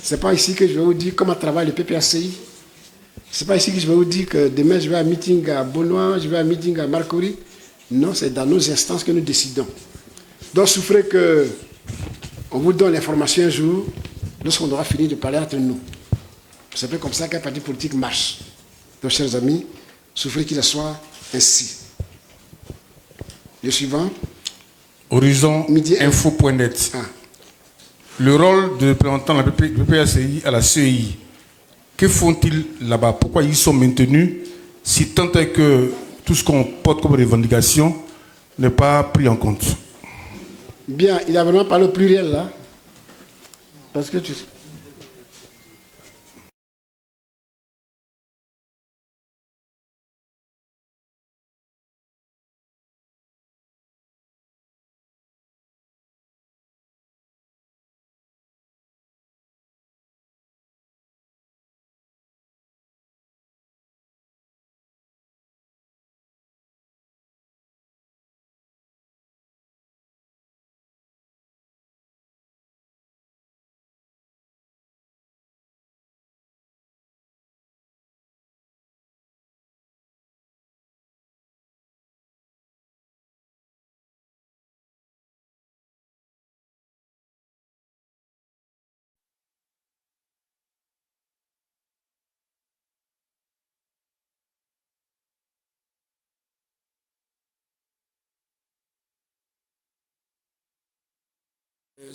Ce n'est pas ici que je vais vous dire comment travaille le PPACI. Ce n'est pas ici que je vais vous dire que demain je vais à un meeting à Benoît, je vais à un meeting à Marcory. Non, c'est dans nos instances que nous décidons. Donc souffrez que on vous donne l'information un jour, lorsqu'on aura fini de parler entre nous. C'est un peu comme ça qu'un parti politique marche. Donc chers amis, souffrez qu'il soit ainsi. Le suivant. Horizon info.net. Le rôle de représentant de la PPACI à la CEI, que font-ils là-bas? Pourquoi ils sont maintenus si tant est que tout ce qu'on porte comme revendication n'est pas pris en compte? Bien, il a vraiment parlé au pluriel là. Parce que tu sais.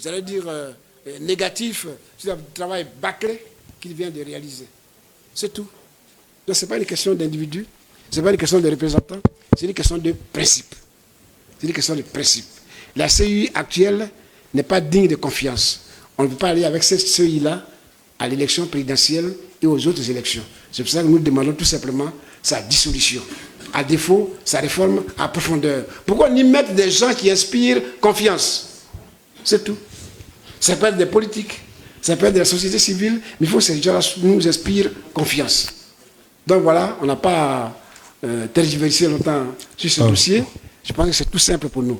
J'allais dire négatif, c'est un travail bâclé qu'il vient de réaliser. C'est tout. Donc ce n'est pas une question d'individu, ce n'est pas une question de représentants, c'est une question de principe. C'est une question de principe. La CEI actuelle n'est pas digne de confiance. On ne peut pas aller avec cette CEI-là à l'élection présidentielle et aux autres élections. C'est pour ça que nous demandons tout simplement sa dissolution. À défaut, sa réforme à profondeur. Pourquoi on y mettre des gens qui inspirent confiance? C'est tout. Ça peut être des politiques, ça peut être de la société civile, mais il faut que ces gens-là nous inspirent confiance. Donc voilà, on n'a pas tergiversé longtemps sur ce dossier. Je pense que c'est tout simple pour nous.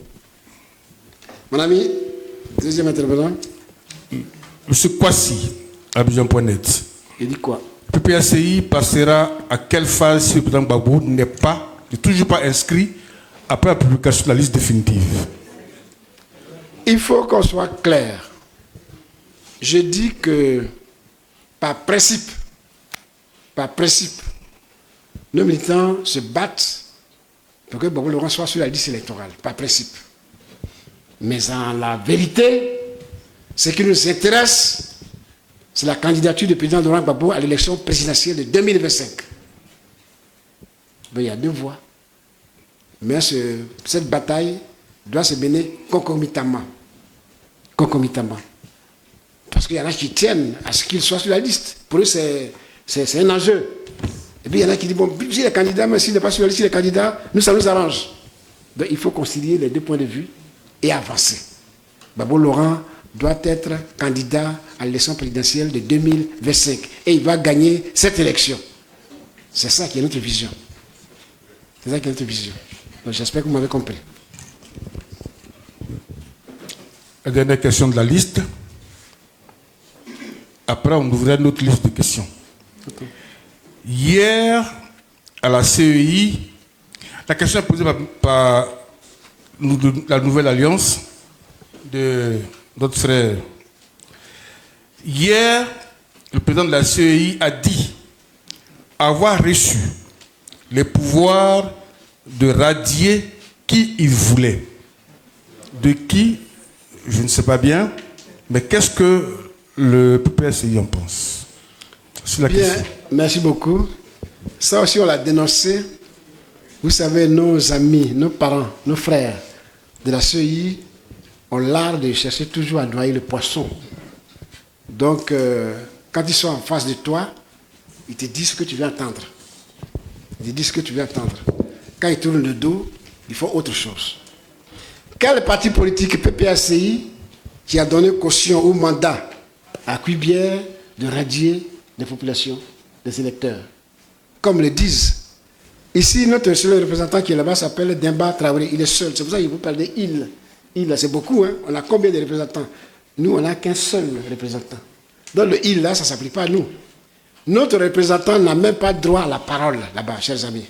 Mon ami, deuxième intervenant. Monsieur Kwasi, Abidjan.net. Il dit quoi? Le PPACI passera à quelle phase si le président Gbagbo n'est toujours pas inscrit après la publication de la liste définitive? Il faut qu'on soit clair. Je dis que par principe, nos militants se battent pour que Gbagbo Laurent soit sur la liste électorale, par principe. Mais en la vérité, ce qui nous intéresse, c'est la candidature du président Laurent Gbagbo à l'élection présidentielle de 2025. Ben, il y a 2 voix. Mais cette bataille doit se mener concomitamment. Concomitamment. Parce qu'il y en a qui tiennent à ce qu'il soit sur la liste. Pour eux, c'est un enjeu. Et puis il y en a qui disent, bon, si les candidats, mais s'il n'est pas sur la liste, si les candidats, nous, ça nous arrange. Donc il faut concilier les 2 points de vue et avancer. Gbagbo Laurent doit être candidat à l'élection présidentielle de 2025. Et il va gagner cette élection. C'est ça qui est notre vision. C'est ça qui est notre vision. Donc j'espère que vous m'avez compris. La dernière question de la liste. Après, on ouvrira une autre liste de questions. Okay. Hier, à la CEI, la question est posée par la nouvelle alliance de notre frère. Hier, le président de la CEI a dit avoir reçu les pouvoirs de radier qui il voulait. De qui, je ne sais pas bien, mais qu'est-ce que le PPSI en pense? Sur la question. Merci beaucoup. Ça aussi, on l'a dénoncé. Vous savez, nos amis, nos parents, nos frères de la CEI ont l'art de chercher toujours à noyer le poisson. Donc, quand ils sont en face de toi, ils te disent ce que tu veux entendre. Ils te disent ce que tu veux entendre. Quand ils tournent le dos, ils font autre chose. Quel parti politique PPACI qui a donné caution ou mandat à Cubière de radier les populations, les électeurs? Comme le disent. Ici, notre seul représentant qui est là-bas s'appelle Demba Traoré. Il est seul. C'est pour ça qu'il vous parle d'île. Il, c'est beaucoup. Hein? On a combien de représentants? Nous, on n'a qu'un seul représentant. Dans le île, là, ça ne s'applique pas à nous. Notre représentant n'a même pas droit à la parole là-bas, chers amis.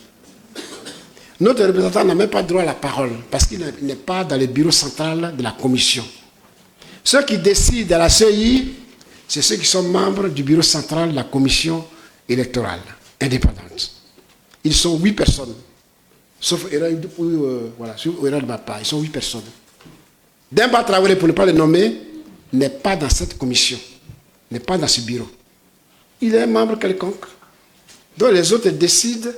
Notre représentant n'a même pas droit à la parole parce qu'il n'est pas dans le bureau central de la commission. Ceux qui décident à la CEI, c'est ceux qui sont membres du bureau central de la commission électorale indépendante. Ils sont 8 personnes. Sauf erreur de ma part. Ils sont 8 personnes. Demba Traoré, pour ne pas le nommer, n'est pas dans cette commission, n'est pas dans ce bureau. Il est un membre quelconque. Donc les autres décident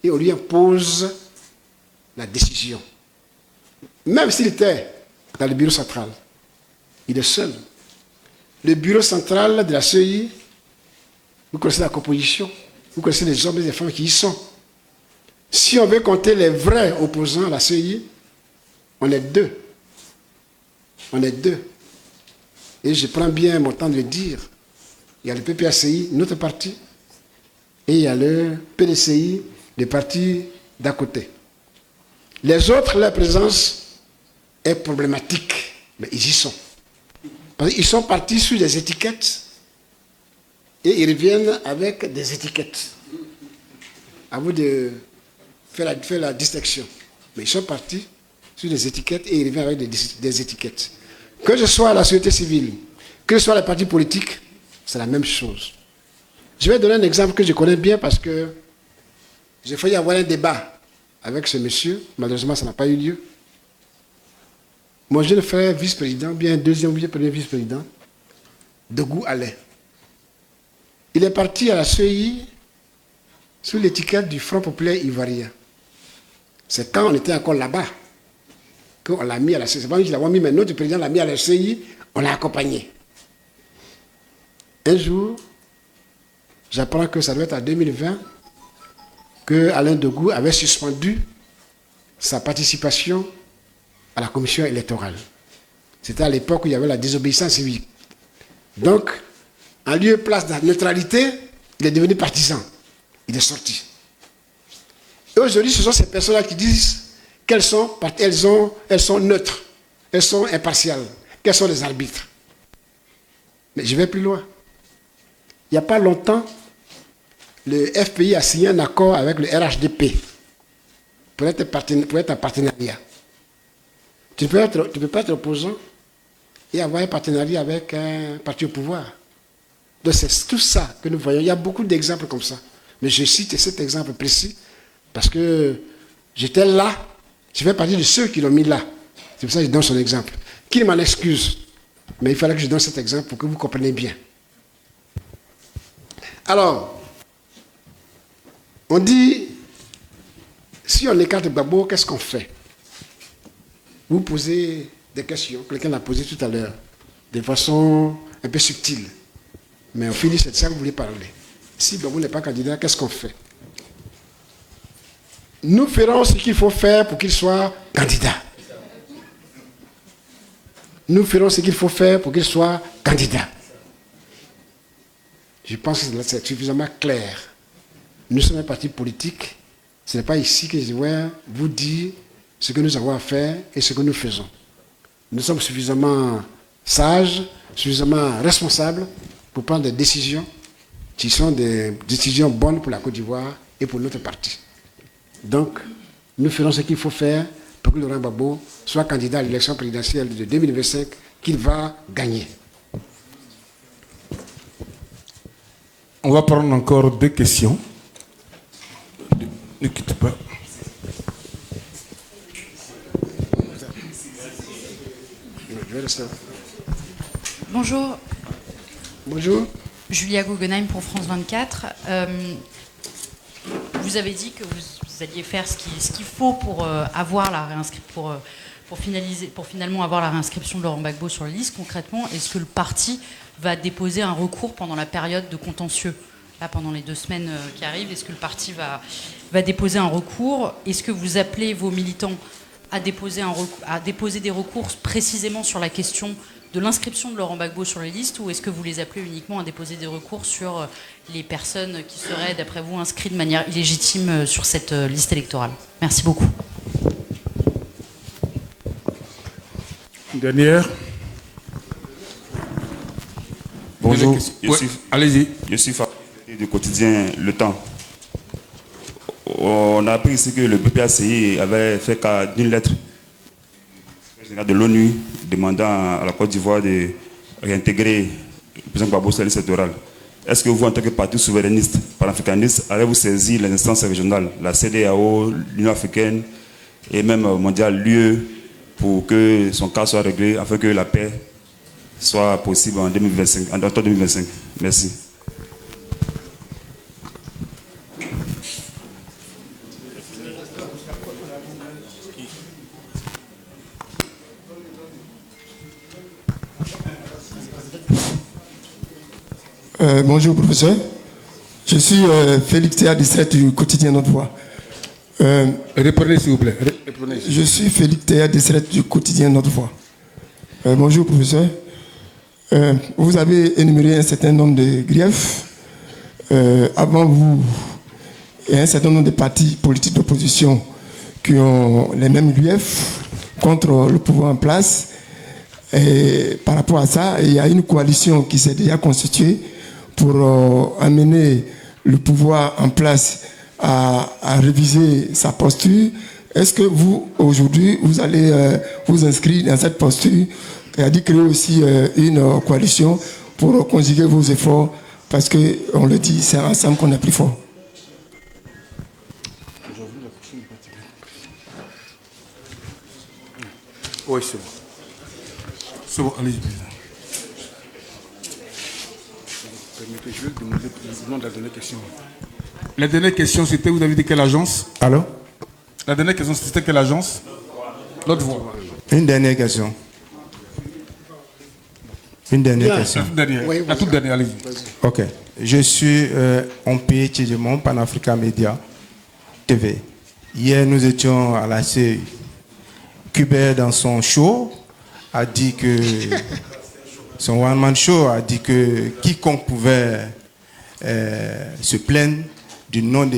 et on lui impose la décision. Même s'il était dans le bureau central, il est seul. Le bureau central de la CEI, vous connaissez la composition, vous connaissez les hommes et les femmes qui y sont. Si on veut compter les vrais opposants à la CEI, on est 2. On est 2. Et je prends bien mon temps de le dire. Il y a le PPACI, notre parti, et il y a le PDCI, le parti d'à côté. Les autres, leur présence est problématique, mais ils y sont. Parce qu'ils sont partis sur des étiquettes et ils reviennent avec des étiquettes. À vous de faire la distinction. Mais ils sont partis sur des étiquettes et ils reviennent avec des étiquettes. Que ce soit la société civile, que ce soit les partis politiques, c'est la même chose. Je vais donner un exemple que je connais bien parce que j'ai failli avoir un débat avec ce monsieur. Malheureusement, ça n'a pas eu lieu. Mon jeune frère vice-président, bien deuxième ou premier vice-président, Degou Alain. Il est parti à la CEI sous l'étiquette du Front populaire ivoirien. C'est quand on était encore là-bas qu'on l'a mis à la CEI. C'est pas nous qui l'avons mis, mais notre président l'a mis à la CEI, on l'a accompagné. Un jour, j'apprends que ça doit être en 2020 que Alain Degou avait suspendu sa participation à la commission électorale. C'était à l'époque où il y avait la désobéissance civique. Donc, en lieu et place de la neutralité, il est devenu partisan. Il est sorti. Et aujourd'hui, ce sont ces personnes-là qui disent qu'elles sont neutres, elles sont impartiales, qu'elles sont des arbitres. Mais je vais plus loin. Il n'y a pas longtemps, le FPI a signé un accord avec le RHDP pour être un partenariat. Tu ne peux pas être opposant et avoir un partenariat avec un parti au pouvoir. Donc c'est tout ça que nous voyons. Il y a beaucoup d'exemples comme ça. Mais je cite cet exemple précis parce que j'étais là, je fais partie de ceux qui l'ont mis là. C'est pour ça que je donne son exemple. Qu'il m'en excuse, mais il fallait que je donne cet exemple pour que vous compreniez bien. Alors, on dit, si on écarte Gbagbo, qu'est-ce qu'on fait? Vous posez des questions, quelqu'un l'a posé tout à l'heure, de façon un peu subtile. Mais on finit, c'est de ça que vous voulez parler. Si Gbagbo n'est pas candidat, qu'est-ce qu'on fait? Nous ferons ce qu'il faut faire pour qu'il soit candidat. Nous ferons ce qu'il faut faire pour qu'il soit candidat. Je pense que c'est suffisamment clair. Nous sommes un parti politique. Ce n'est pas ici que je vais vous dire ce que nous avons à faire et ce que nous faisons. Nous sommes suffisamment sages, suffisamment responsables pour prendre des décisions qui sont des décisions bonnes pour la Côte d'Ivoire et pour notre parti. Donc, nous ferons ce qu'il faut faire pour que Laurent Gbagbo soit candidat à l'élection présidentielle de 2025 qu'il va gagner. On va prendre encore 2 questions. Ne quitte pas. Bonjour. Bonjour. Julia Guggenheim pour France 24. Vous avez dit que vous alliez faire ce qu'il faut pour avoir la réinscription, pour finalement avoir la réinscription de Laurent Gbagbo sur la liste. Concrètement, est-ce que le parti va déposer un recours pendant la période de contentieux? Là, pendant les 2 semaines qui arrivent, est-ce que le parti va déposer un recours? Est-ce que vous appelez vos militants à déposer des recours précisément sur la question de l'inscription de Laurent Gbagbo sur les listes, ou est-ce que vous les appelez uniquement à déposer des recours sur les personnes qui seraient, d'après vous, inscrites de manière illégitime sur cette liste électorale? Merci beaucoup. Dernière. Bonjour, allez-y. Je suis du quotidien Le Temps. On a appris ici que le PPACI avait fait cas d'une lettre de l'ONU demandant à la Côte d'Ivoire de réintégrer le président Gbagbo sur la liste électorale. Est-ce que vous, en tant que parti souverainiste, panafricaniste, allez-vous saisir les instances régionales, la CEDEAO, l'Union africaine et même mondiale, l'UE, pour que son cas soit réglé, afin que la paix soit possible en 2025, en octobre 2025? Merci. Bonjour professeur, je suis Félix Théa Distrait du quotidien Notre Voix. Reprenez s'il vous plaît. Je suis Félix Théa Distrait du quotidien Notre Voix. Bonjour professeur. Vous avez énuméré un certain nombre de griefs. Avant vous, il y a un certain nombre de partis politiques d'opposition qui ont les mêmes griefs contre le pouvoir en place. Et par rapport à ça, il y a une coalition qui s'est déjà constituée pour amener le pouvoir en place à réviser sa posture. Est-ce que vous, aujourd'hui, vous allez vous inscrire dans cette posture et a dit créer aussi une coalition pour conjuguer vos efforts, parce qu'on le dit, c'est ensemble qu'on est plus fort? Oui, c'est bon. C'est bon, allez-y. Je vais demander le nom de la dernière question. La dernière question, c'était, vous avez dit quelle agence? Allô? La dernière question, c'était quelle agence? L'autre voix. Une dernière question. Une dernière question. La toute dernière, allez-y. Ok. Je suis Ompé Tchidjemon, Panafrica Media TV. Hier, nous étions à la CEI. Kubert, dans son show, a dit que son one-man show a dit que quiconque pouvait se plaindre du nom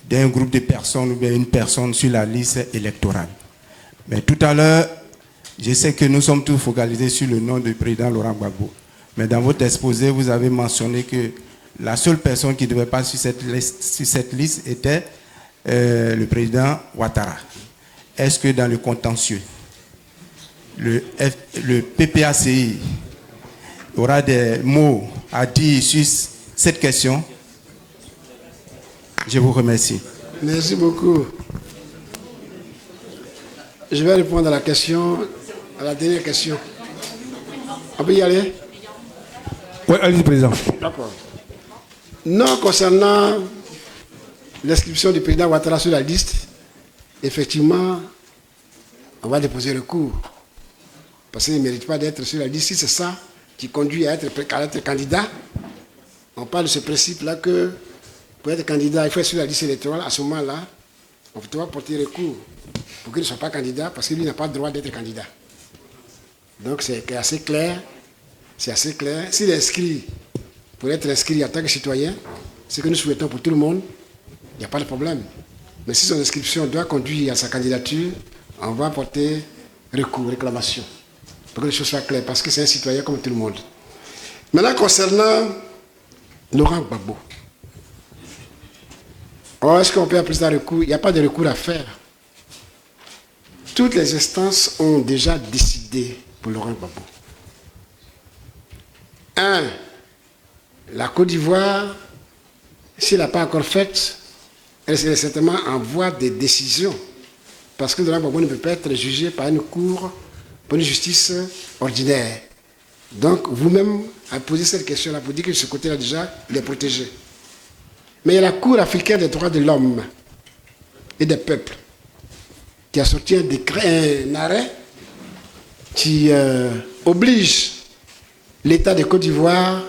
d'un groupe de personnes ou bien une personne sur la liste électorale. Mais tout à l'heure, je sais que nous sommes tous focalisés sur le nom du président Laurent Gbagbo. Mais dans votre exposé, vous avez mentionné que la seule personne qui ne devait pas sur cette liste était le président Ouattara. Est-ce que dans le contentieux, le PPACI aura des mots à dire sur cette question? Je vous remercie. Merci beaucoup. Je vais répondre à la question, à la dernière question. On peut y aller? Oui, allez-y, président. D'accord. Non, concernant l'inscription du président Ouattara sur la liste, effectivement, on va déposer recours. Parce qu'il ne mérite pas d'être sur la liste. Si c'est ça qui conduit à être candidat, on parle de ce principe-là que pour être candidat, il faut être sur la liste électorale. À ce moment-là, on doit porter recours pour qu'il ne soit pas candidat parce qu'il n'a pas le droit d'être candidat. Donc c'est assez clair. C'est assez clair. S'il est inscrit, pour être inscrit en tant que citoyen, ce que nous souhaitons pour tout le monde, il n'y a pas de problème. Mais si son inscription doit conduire à sa candidature, on va porter recours, réclamation, pour que les choses soient claires, parce que c'est un citoyen comme tout le monde. Maintenant, concernant Laurent Gbagbo, est-ce qu'on peut appeler ça recours? Il n'y a pas de recours à faire. Toutes les instances ont déjà décidé pour Laurent Gbagbo. 1. La Côte d'Ivoire, si elle n'a pas encore fait, elle est certainement en voie de décision. Parce que Laurent Gbagbo ne peut pas être jugé par une cour, par une justice ordinaire. Donc, vous-même avez posé cette question-là pour dire que de ce côté-là, déjà, il est protégé. Mais il y a la Cour africaine des droits de l'homme et des peuples qui a sorti un arrêt qui oblige l'État de Côte d'Ivoire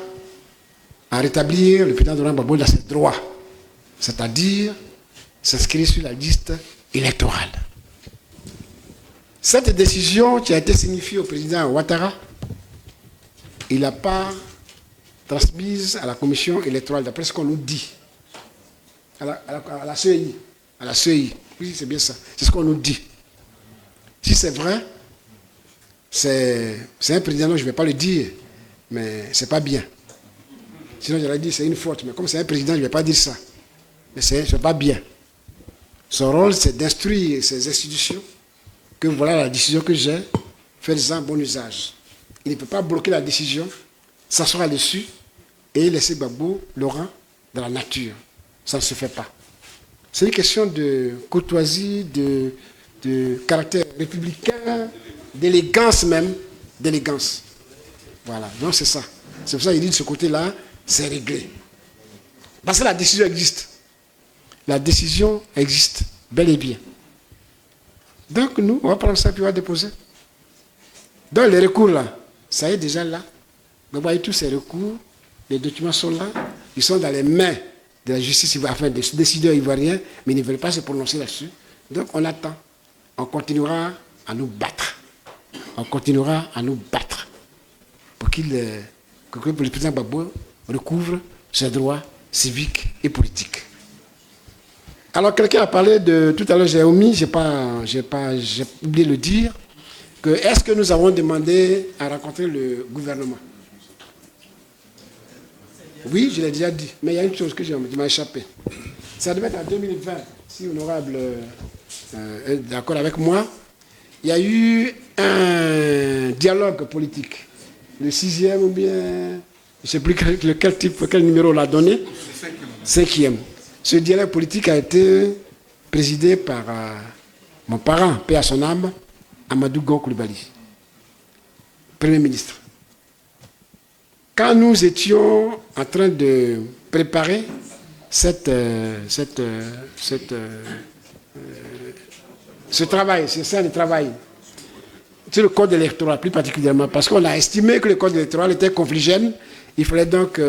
à rétablir le président Laurent Gbagbo dans ses droits, c'est-à-dire s'inscrire sur la liste électorale. Cette décision qui a été signifiée au président Ouattara, il n'a pas transmise à la commission électorale, d'après ce qu'on nous dit, à la CEI. À la CEI. Oui, c'est bien ça. C'est ce qu'on nous dit. Si c'est vrai, c'est un président, non, je ne vais pas le dire, mais ce n'est pas bien. Sinon, j'aurais dit c'est une faute. Mais comme c'est un président, je ne vais pas dire ça. Mais ce n'est pas bien. Son rôle, c'est d'instruire ces institutions que voilà la décision que j'ai, faites-en bon usage. Il ne peut pas bloquer la décision, s'asseoir dessus et laisser Gbagbo, Laurent, dans la nature. Ça ne se fait pas. C'est une question de courtoisie, de caractère républicain, d'élégance même, d'élégance. Voilà, donc c'est ça. C'est pour ça qu'il dit de ce côté-là, c'est réglé. Parce que la décision existe. La décision existe, bel et bien. Donc nous, on va prendre ça puis on va déposer. Donc les recours là, ça est déjà là. Vous voyez tous ces recours, les documents sont là, ils sont dans les mains de la justice ivoirienne, enfin des décideurs ivoiriens, mais ils ne veulent pas se prononcer là-dessus. Donc on attend. On continuera à nous battre. On continuera à nous battre pour que le président Gbagbo recouvre ses droits civiques et politiques. Alors quelqu'un a parlé de, tout à l'heure j'ai omis, j'ai oublié de le dire, que est-ce que nous avons demandé à rencontrer le gouvernement? Oui, je l'ai déjà dit, mais il y a une chose qui m'a échappé. Ça devait être en 2020, si honorable est d'accord avec moi. Il y a eu un dialogue politique, le 6e ou bien, je ne sais plus quel numéro on l'a donné, 5e. Ce dialogue politique a été présidé par mon parent, paix à son âme, Amadou Gon Coulibaly, Premier ministre. Quand nous étions en train de préparer ce travail, c'est ça le travail, sur le code électoral plus particulièrement, parce qu'on a estimé que le code électoral était confligène, il fallait donc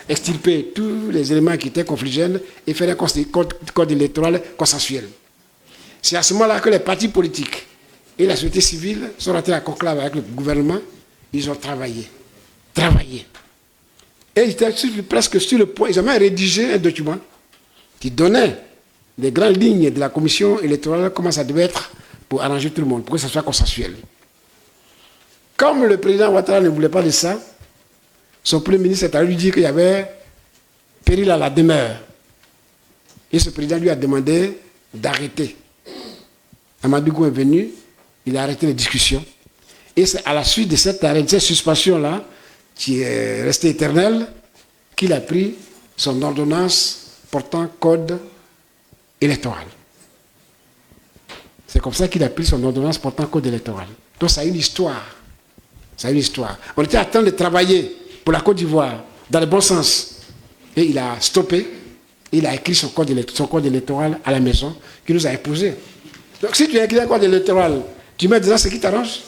extirper tous les éléments qui étaient confligènes et faire un code électoral consensuel. C'est à ce moment-là que les partis politiques et la société civile sont rentrés à conclave avec le gouvernement, ils ont travaillé. Et ils étaient presque sur le point, ils ont même rédigé un document qui donnait les grandes lignes de la commission électorale, comment ça devait être pour arranger tout le monde, pour que ça soit consensuel. Comme le président Ouattara ne voulait pas de ça, son premier ministre est allé lui dire qu'il y avait péril à la demeure. Et ce président lui a demandé d'arrêter. Amadou Gon est venu, il a arrêté les discussions. Et c'est à la suite de cette suspension-là, qui est restée éternelle, qu'il a pris son ordonnance portant code électoral. C'est comme ça qu'il a pris son ordonnance portant code électoral. Donc ça a une histoire. Ça a une histoire. On était en train de travailler pour la Côte d'Ivoire dans le bon sens. Et il a stoppé. Il a écrit son code électoral à la maison qu'il nous a imposé. Donc si tu as écrit un code électoral, tu mets dedans ce qui t'arrange.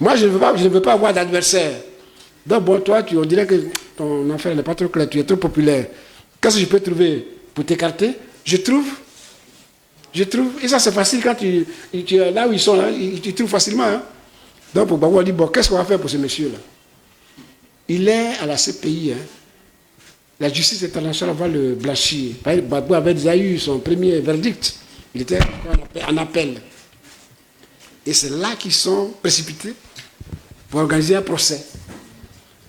Moi, je ne veux pas avoir d'adversaire. Donc bon, toi, on dirait que ton affaire n'est pas trop claire, tu es trop populaire. Qu'est-ce que je peux trouver pour t'écarter? Je trouve. Et ça, c'est facile quand tu es là où ils sont, là, tu trouves facilement. Hein? Donc, pour Gbagbo, on dit, bon, qu'est-ce qu'on va faire pour ce monsieur-là? Il est à la CPI. Hein? La justice internationale va le blanchir. Gbagbo avait déjà eu son premier verdict. Il était en appel. Et c'est là qu'ils sont précipités pour organiser un procès.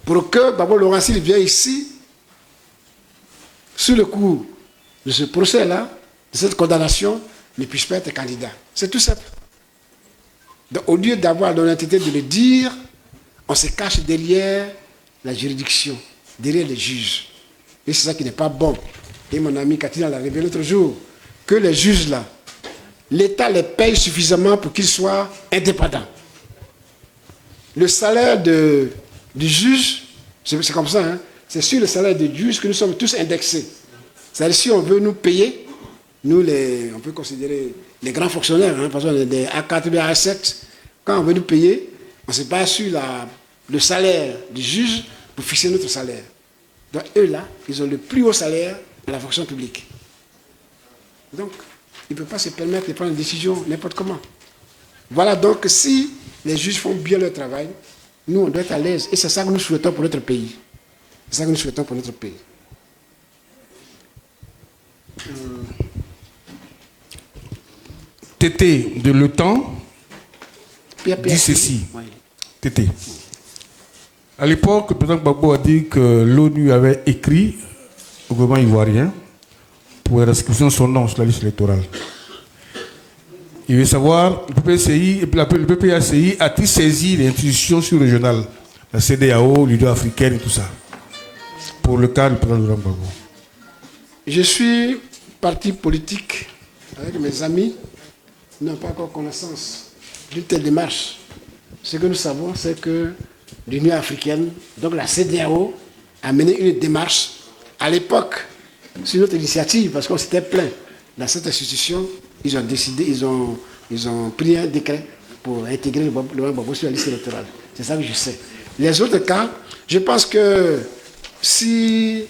Pour que Gbagbo Laurent, s'il vient ici, sous le coup de ce procès-là, de cette condamnation, ne puisse pas être candidat. C'est tout simple. Donc, au lieu d'avoir l'honnêteté de le dire, on se cache derrière la juridiction, derrière les juges. Et c'est ça qui n'est pas bon. Et mon ami Katina l'a révélé l'autre jour, que les juges là, l'État les paye suffisamment pour qu'ils soient indépendants. Le salaire du juge, c'est comme ça, hein, c'est sur le salaire du juge que nous sommes tous indexés. C'est-à-dire si on veut nous payer, nous, on peut considérer les grands fonctionnaires, hein, par exemple des A4, A7, quand on veut nous payer, on se base sur le salaire du juge pour fixer notre salaire. Donc eux là, ils ont le plus haut salaire de la fonction publique. Donc, ils ne peuvent pas se permettre de prendre une décision n'importe comment. Voilà donc si les juges font bien leur travail, nous on doit être à l'aise. Et c'est ça que nous souhaitons pour notre pays. C'est ça que nous souhaitons pour notre pays. Tété de Le Temps dit ceci. Tété. À l'époque, le président Gbagbo a dit que l'ONU avait écrit au gouvernement ivoirien pour l'inscription de son nom sur la liste électorale. Il veut savoir, le PPACI a-t-il saisi les institutions sous-régionales, la CEDEAO, l'Union africaine et tout ça, pour le cas du président Gbagbo? Je suis parti politique avec mes amis, n'ont pas encore connaissance d'une telle démarche. Ce que nous savons, c'est que l'Union africaine, donc la CEDEAO, a mené une démarche à l'époque, sur notre initiative, parce qu'on s'était plaint dans cette institution, ils ont décidé, ils ont pris un décret pour intégrer le Gbagbo sur la liste électorale. C'est ça que je sais. Les autres cas, je pense que si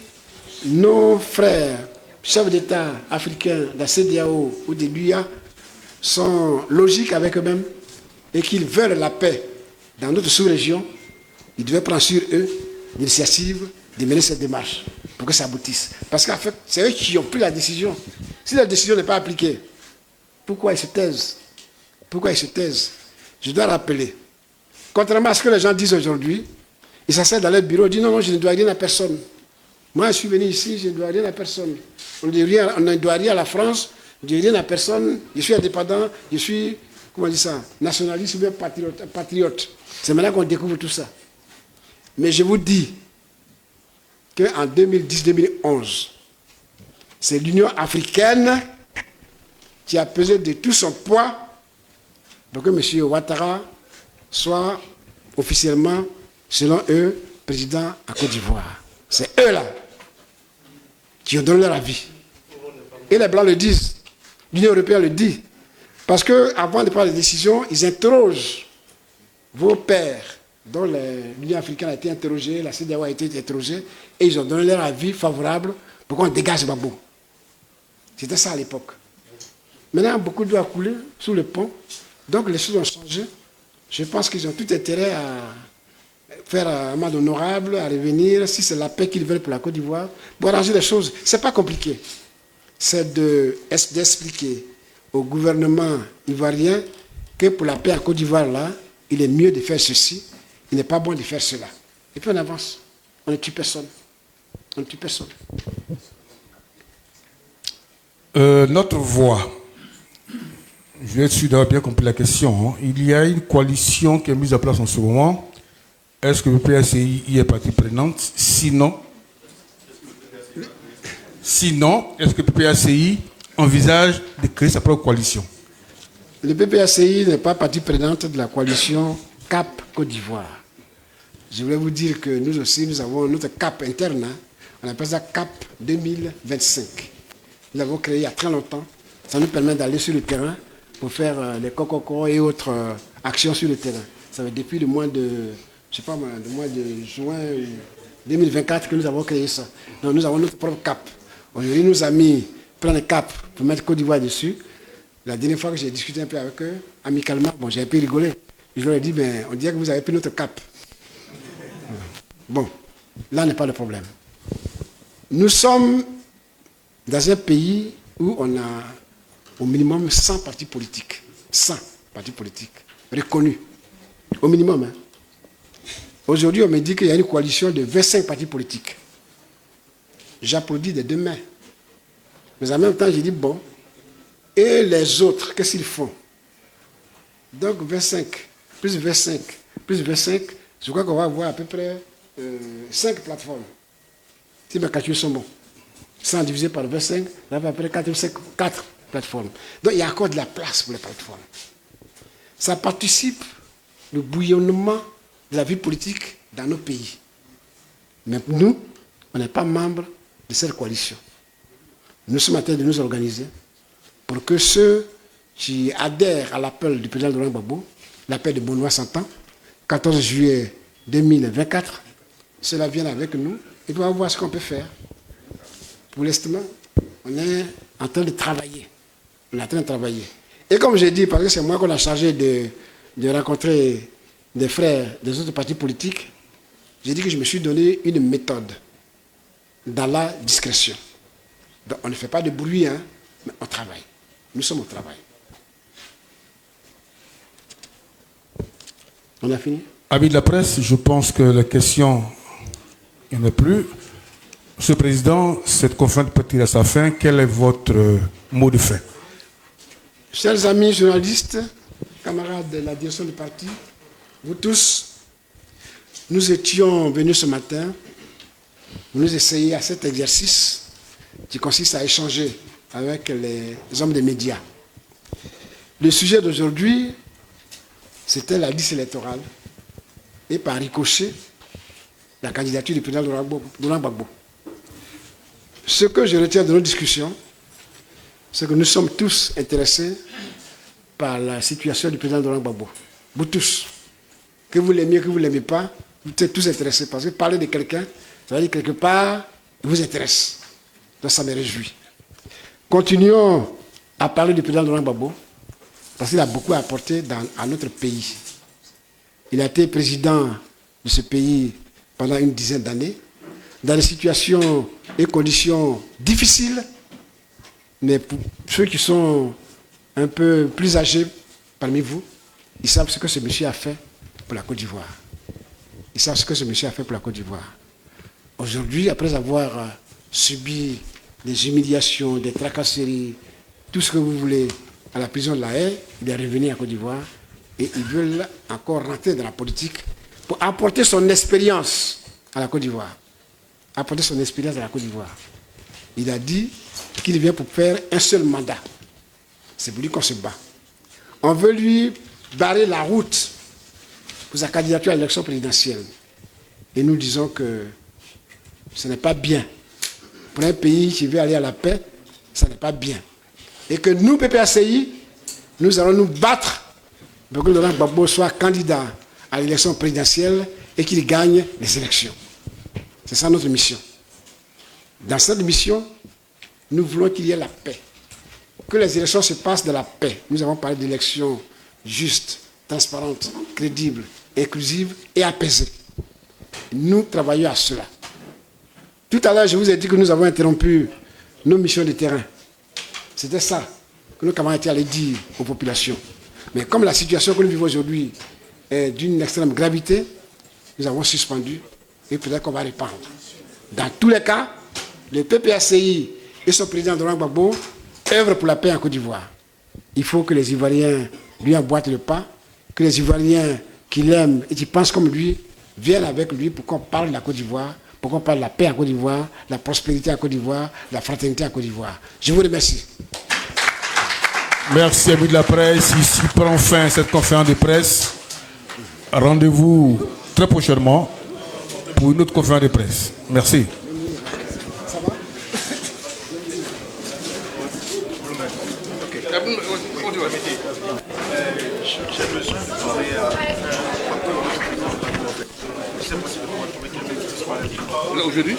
nos frères, chefs d'État africains de la CEDEAO ou de l'UA, sont logiques avec eux-mêmes et qu'ils veulent la paix dans notre sous-région, ils devaient prendre sur eux l'initiative de mener cette démarche pour que ça aboutisse. Parce qu'en fait, c'est eux qui ont pris la décision. Si la décision n'est pas appliquée, pourquoi ils se taisent? Pourquoi ils se taisent? Je dois rappeler, contrairement à ce que les gens disent aujourd'hui, ils s'asseyent dans leur bureau et disent non, je ne dois rien à personne. Moi, je suis venu ici, je ne dois rien à personne. On ne doit rien à la France, je ne dois rien à personne, je suis indépendant, je suis, comment on dit ça, nationaliste ou bien patriote. C'est maintenant qu'on découvre tout ça. Mais je vous dis qu'en 2010-2011, c'est l'Union africaine qui a pesé de tout son poids pour que M. Ouattara soit officiellement, selon eux, président à Côte d'Ivoire. C'est eux-là qui ont donné leur avis. Et les Blancs le disent, l'Union européenne le dit. Parce qu'avant de prendre les décisions, ils interrogent vos pairs, dont l'Union africaine a été interrogée, la CEDEAO a été interrogée, et ils ont donné leur avis favorable pour qu'on dégage Gbagbo. C'était ça à l'époque. Maintenant, beaucoup d'eau a coulé sous le pont, donc les choses ont changé. Je pense qu'ils ont tout intérêt à faire un amende honorable, à revenir, si c'est la paix qu'ils veulent pour la Côte d'Ivoire, pour arranger les choses. Ce n'est pas compliqué. C'est d'expliquer au gouvernement ivoirien que pour la paix en Côte d'Ivoire, là, il est mieux de faire ceci, il n'est pas bon de faire cela. Et puis on avance. On ne tue personne. On ne tue personne. Notre voix, je vais essayer d'avoir bien compris la question. Il y a une coalition qui est mise en place en ce moment. Est-ce que le PACI y est partie prenante? Sinon, est-ce que le PACI envisage de créer sa propre coalition? Le PPACI n'est pas partie prenante de la coalition CAP Côte d'Ivoire. Je voulais vous dire que nous aussi, nous avons notre CAP interne. Hein. On appelle ça CAP 2025. Nous l'avons créé il y a très longtemps. Ça nous permet d'aller sur le terrain pour faire les cococos et autres actions sur le terrain. Ça fait depuis le mois de, je sais pas moi, le mois de juin 2024 que nous avons créé ça. Donc nous avons notre propre CAP. Aujourd'hui, nos amis prennent le CAP pour mettre Côte d'Ivoire dessus. La dernière fois que j'ai discuté un peu avec eux, amicalement, bon, j'ai un peu rigolé. Je leur ai dit, ben, on dirait que vous avez pris notre CAP. Bon, là n'est pas le problème. Nous sommes dans un pays où on a au minimum 100 partis politiques. 100 partis politiques reconnus. Au minimum. Hein. Aujourd'hui, on me dit qu'il y a une coalition de 25 partis politiques. J'applaudis des deux mains. Mais en même temps, j'ai dit, bon, et les autres, qu'est-ce qu'ils font? Donc 25, plus 25, plus 25, je crois qu'on va avoir à peu près 5 plateformes. Si mes calculs sont bons. 100 divisé par 25, on a à peu près 4 plateformes. Donc il y a encore de la place pour les plateformes. Ça participe au bouillonnement de la vie politique dans nos pays. Mais nous, on n'est pas membre de cette coalition. Nous sommes en train de nous organiser pour que ceux qui adhèrent à l'appel du président Laurent Gbagbo, l'appel de Benoît Santan, 14 juillet 2024, cela vienne avec nous et doit voir ce qu'on peut faire. Pour l'instant, on est en train de travailler. On est en train de travailler. Et comme j'ai dit, parce que c'est moi qu'on a chargé de rencontrer des frères des autres partis politiques, j'ai dit que je me suis donné une méthode dans la discrétion. Donc on ne fait pas de bruit, hein, mais on travaille. Nous sommes au travail. On a fini? Amis de la presse, je pense que la question, il n'y en a plus. Monsieur le Président, cette conférence peut tirer à sa fin. Quel est votre mot de fin? Chers amis journalistes, camarades de la direction du parti, vous tous, nous étions venus ce matin pour nous essayer à cet exercice qui consiste à échanger avec les hommes des médias. Le sujet d'aujourd'hui, c'était la liste électorale et par ricochet, la candidature du président Laurent Gbagbo. Ce que je retiens de nos discussions, c'est que nous sommes tous intéressés par la situation du président Laurent Gbagbo. Vous tous. Que vous l'aimiez, que vous ne l'aimez pas, vous êtes tous intéressés. Parce que parler de quelqu'un, ça veut dire quelque part, il vous intéresse. Donc ça me réjouit. Continuons à parler du président Laurent Gbagbo, parce qu'il a beaucoup apporté à notre pays. Il a été président de ce pays pendant une dizaine d'années, dans des situations et conditions difficiles, mais pour ceux qui sont un peu plus âgés parmi vous, ils savent ce que ce monsieur a fait pour la Côte d'Ivoire. Ils savent ce que ce monsieur a fait pour la Côte d'Ivoire. Aujourd'hui, après avoir subi des humiliations, des tracasseries, tout ce que vous voulez, à la prison de La Haye, il est revenu à Côte d'Ivoire et ils veulent encore rentrer dans la politique pour apporter son expérience à la Côte d'Ivoire. Apporter son expérience à la Côte d'Ivoire. Il a dit qu'il vient pour faire un seul mandat. C'est pour lui qu'on se bat. On veut lui barrer la route pour sa candidature à l'élection présidentielle. Et nous disons que ce n'est pas bien. Pour un pays qui veut aller à la paix, ce n'est pas bien. Et que nous, PPACI, nous allons nous battre pour que Laurent Gbagbo soit candidat à l'élection présidentielle et qu'il gagne les élections. C'est ça notre mission. Dans cette mission, nous voulons qu'il y ait la paix. Que les élections se passent dans la paix. Nous avons parlé d'élections justes, transparentes, crédibles, inclusives et apaisées. Nous travaillons à cela. Tout à l'heure, je vous ai dit que nous avons interrompu nos missions de terrain. C'était ça que nos camarades étaient allés dire aux populations. Mais comme la situation que nous vivons aujourd'hui est d'une extrême gravité, nous avons suspendu et peut-être qu'on va répandre. Dans tous les cas, le PPACI et son président Laurent Gbagbo œuvrent pour la paix en Côte d'Ivoire. Il faut que les Ivoiriens lui emboîtent le pas, que les Ivoiriens qui l'aiment et qui pensent comme lui viennent avec lui pour qu'on parle de la Côte d'Ivoire, pour qu'on parle de la paix en Côte d'Ivoire, la prospérité en Côte d'Ivoire, la fraternité en Côte d'Ivoire. Je vous remercie. Merci, amis de la presse. Ici prend fin cette conférence de presse. Rendez-vous très prochainement pour une autre conférence de presse. Merci. J'ai besoin de parler à... C'est possible de trouver quelqu'un qui soit... Aujourd'hui